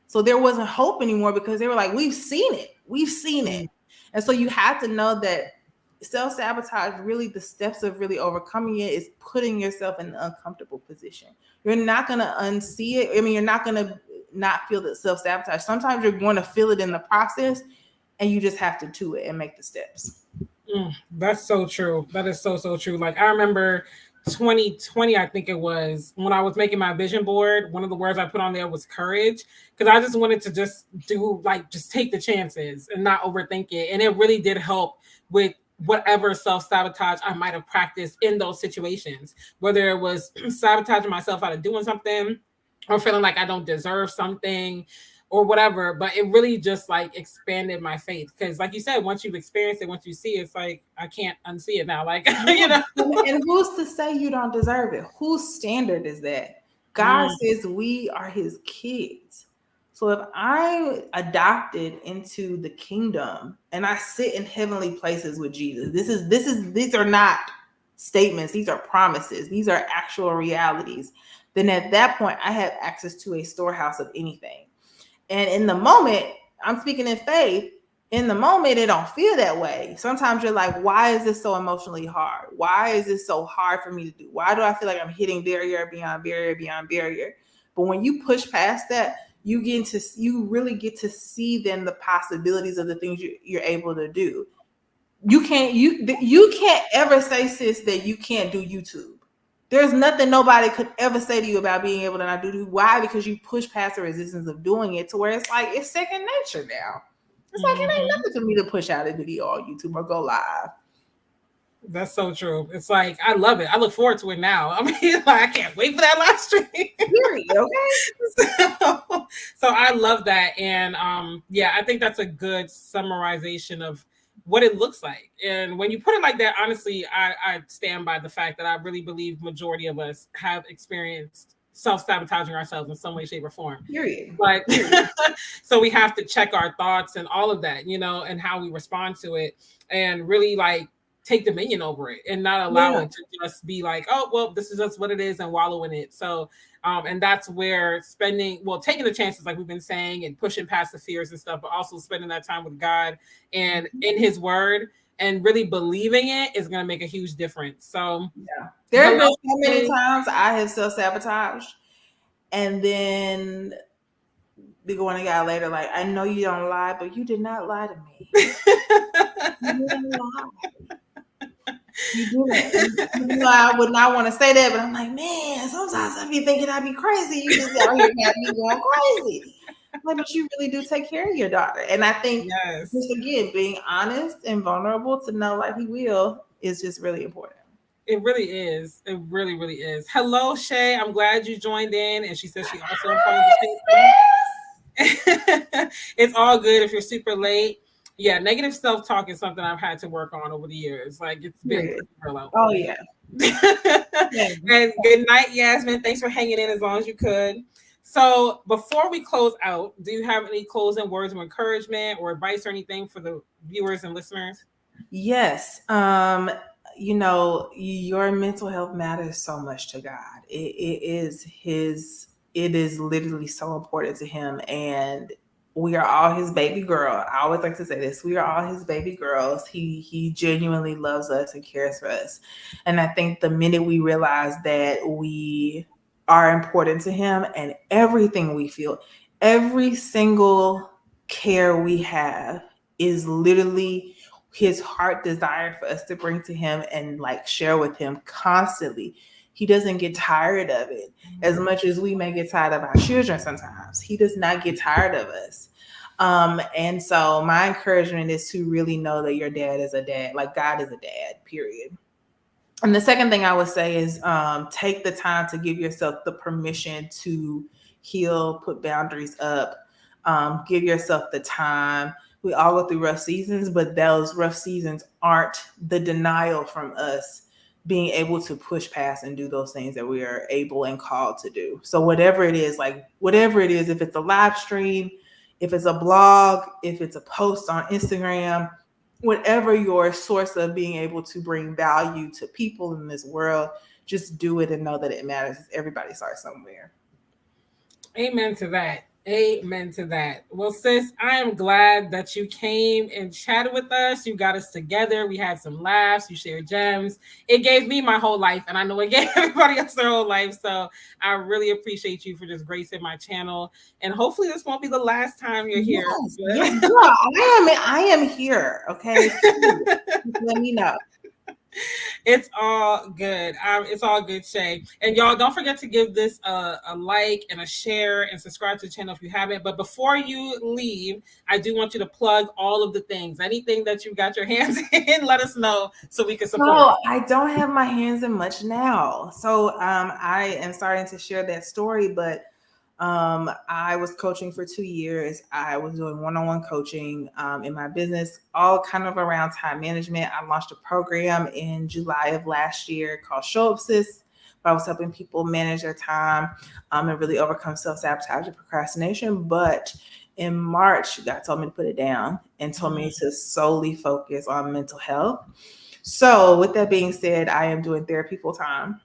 So there wasn't hope anymore because they were like, we've seen it. We've seen it. And so you have to know that self-sabotage, really the steps of really overcoming it is putting yourself in an uncomfortable position. You're not going to unsee it. I mean, you're not going to not feel the self-sabotage. Sometimes you're going to feel it in the process, and you just have to do it and make the steps. That's so true. That is so true. Like I remember 2020, I think it was, when I was making my vision board, one of the words I put on there was courage, because I just wanted to just do, like, just take the chances and not overthink it. And it really did help with whatever self-sabotage I might have practiced in those situations, whether it was sabotaging myself out of doing something or feeling like I don't deserve something or whatever. But it really just like expanded my faith, because like you said, once you've experienced it, once you see it, it's like I can't unsee it now, like you know. And who's to say you don't deserve it? Whose standard is that? God says we are his kids. So if I'm adopted into the kingdom and I sit in heavenly places with Jesus, these are not statements, these are promises, these are actual realities. Then at that point I have access to a storehouse of anything. And in the moment, I'm speaking in faith, in the moment, it don't feel that way. Sometimes you're like, why is this so emotionally hard? Why is this so hard for me to do? Why do I feel like I'm hitting barrier beyond barrier beyond barrier? But when you push past that, you really get to see then the possibilities of the things you're able to do. You can't ever say, sis, that you can't do YouTube. There's nothing nobody could ever say to you about being able to not do. Why? Because you push past the resistance of doing it to where it's like it's second nature now. It's like it ain't nothing for me to push out a video on YouTube or go live. That's so true. It's like I love it. I look forward to it now. I mean, like I can't wait for that live stream. Period. Okay. So I love that, and yeah, I think that's a good summarization of what it looks like. And when you put it like that, honestly, I stand by the fact that I really believe majority of us have experienced self-sabotaging ourselves in some way, shape, or form. Period. Like, so we have to check our thoughts and all of that, you know, and how we respond to it, and really like take dominion over it and not allow it to just be like, oh, well, this is just what it is, and wallow in it. So, and that's where taking the chances, like we've been saying, and pushing past the fears and stuff, but also spending that time with God and in his word and really believing it is going to make a huge difference. So there have been so many times I have self-sabotaged, and then be going to God later, like, I know you don't lie, but you did not lie to me. You didn't lie. You didn't. You know, I would not want to say that, but I'm like, man, sometimes I be thinking I'd be crazy. You just out here have me going crazy. Like, but you really do take care of your daughter. And I think just again, being honest and vulnerable to know like he will is just really important. It really is. It really, really is. Hello, Shay. I'm glad you joined in. And she says she also it's all good if you're super late. Yeah, negative self-talk is something I've had to work on over the years. Like it's been pretty real out. Oh yeah. And good night, Yasmin. Thanks for hanging in as long as you could. So before we close out, do you have any closing words of encouragement or advice or anything for the viewers and listeners? Yes. You know, your mental health matters so much to God. It is literally so important to him, and we are all his baby girl. I always like to say this. We are all his baby girls. He genuinely loves us and cares for us. And I think the minute we realize that we are important to him and everything we feel, every single care we have is literally his heart desire for us to bring to him and like share with him constantly. He doesn't get tired of it as much as we may get tired of our children sometimes. He does not get tired of us. And so my encouragement is to really know that your dad is a dad, like God is a dad, period. And the second thing I would say is take the time to give yourself the permission to heal, put boundaries up, give yourself the time. We all go through rough seasons, but those rough seasons aren't the denial from us being able to push past and do those things that we are able and called to do. So whatever it is, if it's a live stream, if it's a blog, if it's a post on Instagram, whatever your source of being able to bring value to people in this world, just do it and know that it matters. Everybody starts somewhere. Amen to that. Amen to that. Well, sis, I am glad that you came and chatted with us. You got us together. We had some laughs. You shared gems. It gave me my whole life, and I know it gave everybody else their whole life. So I really appreciate you for just gracing my channel. And hopefully, this won't be the last time you're here. Yes, yes, girl, I am here. Okay, let me know. It's all good. It's all good, Shay. And y'all, don't forget to give this a like and a share and subscribe to the channel if you haven't. But before you leave, I do want you to plug all of the things. Anything that you got your hands in, let us know so we can support. So I don't have my hands in much now. So I am starting to share that story, but I was coaching for 2 years. I was doing one-on-one coaching in my business, all kind of around time management. I launched a program in July of last year called Show Up Sis. I was helping people manage their time and really overcome self-sabotage and procrastination. But in March, God told me to put it down and told me to solely focus on mental health. So with that being said, I am doing therapy full time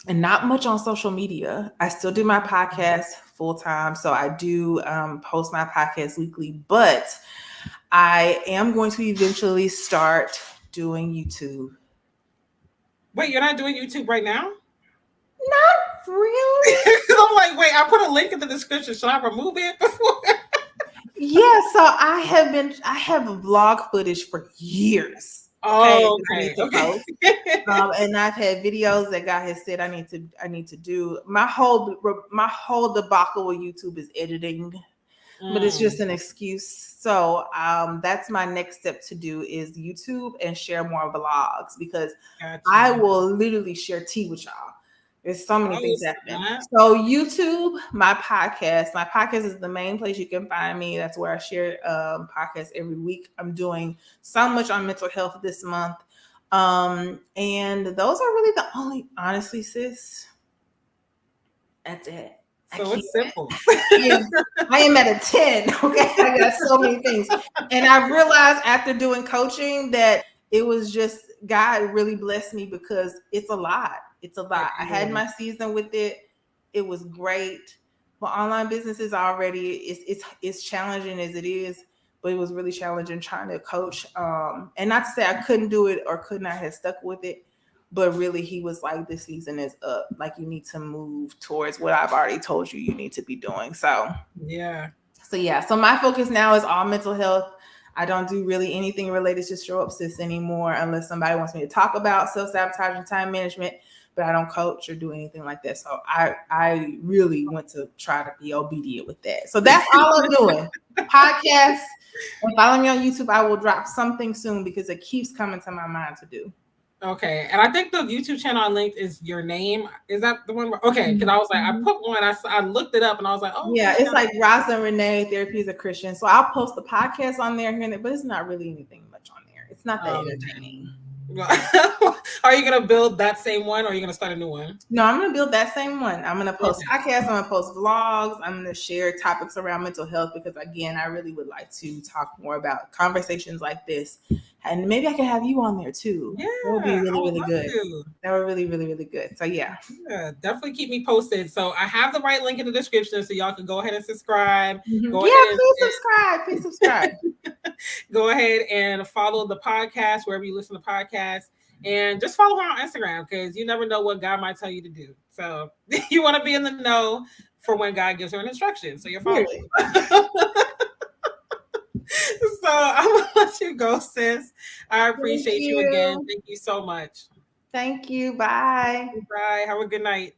and not much on social media. I still do my podcast full time. So I do post my podcast weekly, but I am going to eventually start doing YouTube. Wait, you're not doing YouTube right now? Not really. I'm like, wait, I put a link in the description. Should I remove it before? Yeah, so I have vlog footage for years. Oh, Okay. okay. And I've had videos that God has said I need to do. My whole debacle with YouTube is editing, but it's just an excuse. So that's my next step to do is YouTube and share more vlogs because I will literally share tea with y'all. There's so many things happening. So YouTube, my podcast is the main place you can find me. That's where I share podcasts every week. I'm doing so much on mental health this month. And those are really the only, honestly, sis, that's it. So it's simple. I am at a 10. Okay. I got so many things. And I realized after doing coaching that it was just God really blessed me because it's a lot. It's a lot. I had my season with it. It was great. But online business is already it's challenging as it is, but it was really challenging trying to coach. And not to say I couldn't do it or could not have stuck with it, but really he was like, this season is up. Like you need to move towards what I've already told you need to be doing. So yeah. So my focus now is all mental health. I don't do really anything related to Show Up Sis anymore unless somebody wants me to talk about self-sabotage and time management, but I don't coach or do anything like that. So I really want to try to be obedient with that. So that's all I'm doing. Podcasts and follow me on YouTube. I will drop something soon because it keeps coming to my mind to do. Okay, and I think the YouTube channel I linked is your name. Is that the one? Okay, because I was like, I put one. I looked it up, and I was like, oh yeah, it's like Roslyn Rene, Therapy as a Christian. So I'll post the podcast on there, but it's not really anything much on there. It's not that entertaining. Are you gonna build that same one, or are you gonna start a new one? No, I'm gonna build that same one. I'm gonna post podcasts. I'm gonna post vlogs. I'm gonna share topics around mental health because, again, I really would like to talk more about conversations like this, and maybe I can have you on there too. Yeah, that would be really good. That would really good. So yeah, definitely keep me posted. So I have the right link in the description, so y'all can go ahead and subscribe. Please subscribe. Go ahead and follow the podcast wherever you listen to podcasts, and just follow her on Instagram because you never know what God might tell you to do. So you want to be in the know for when God gives her an instruction. So you're following. So I'm gonna let you go, sis. I appreciate you again. Thank you so much. Thank you. Bye. Bye. Have a good night.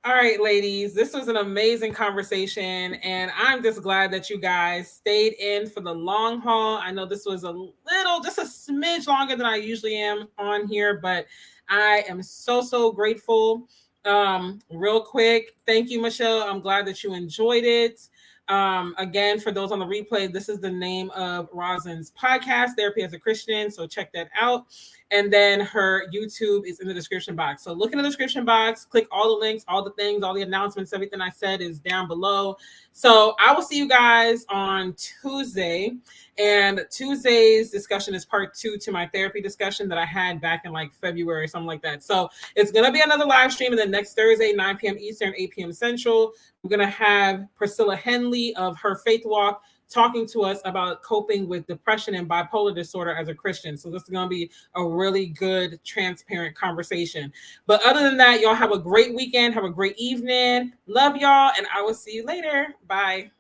All right, ladies, this was an amazing conversation, and I'm just glad that you guys stayed in for the long haul. I know this was just a smidge longer than I usually am on here, but I am so grateful. Real quick, thank you, Michelle. I'm glad that you enjoyed it. Again, for those on the replay, this is the name of Rosalyn's podcast, Therapy as a Christian. So check that out. And then her YouTube is in the description box. So look in the description box, click all the links, all the things, all the announcements, everything I said is down below. So I will see you guys on Tuesday. And Tuesday's discussion is part 2 to my therapy discussion that I had back in like February, something like that. So it's going to be another live stream. And then next Thursday, 9 p.m. Eastern, 8 p.m. Central, we're going to have Priscilla Henley of Her Faith Walk talking to us about coping with depression and bipolar disorder as a Christian. So this is going to be a really good, transparent conversation. But other than that, y'all have a great weekend. Have a great evening. Love y'all. And I will see you later. Bye.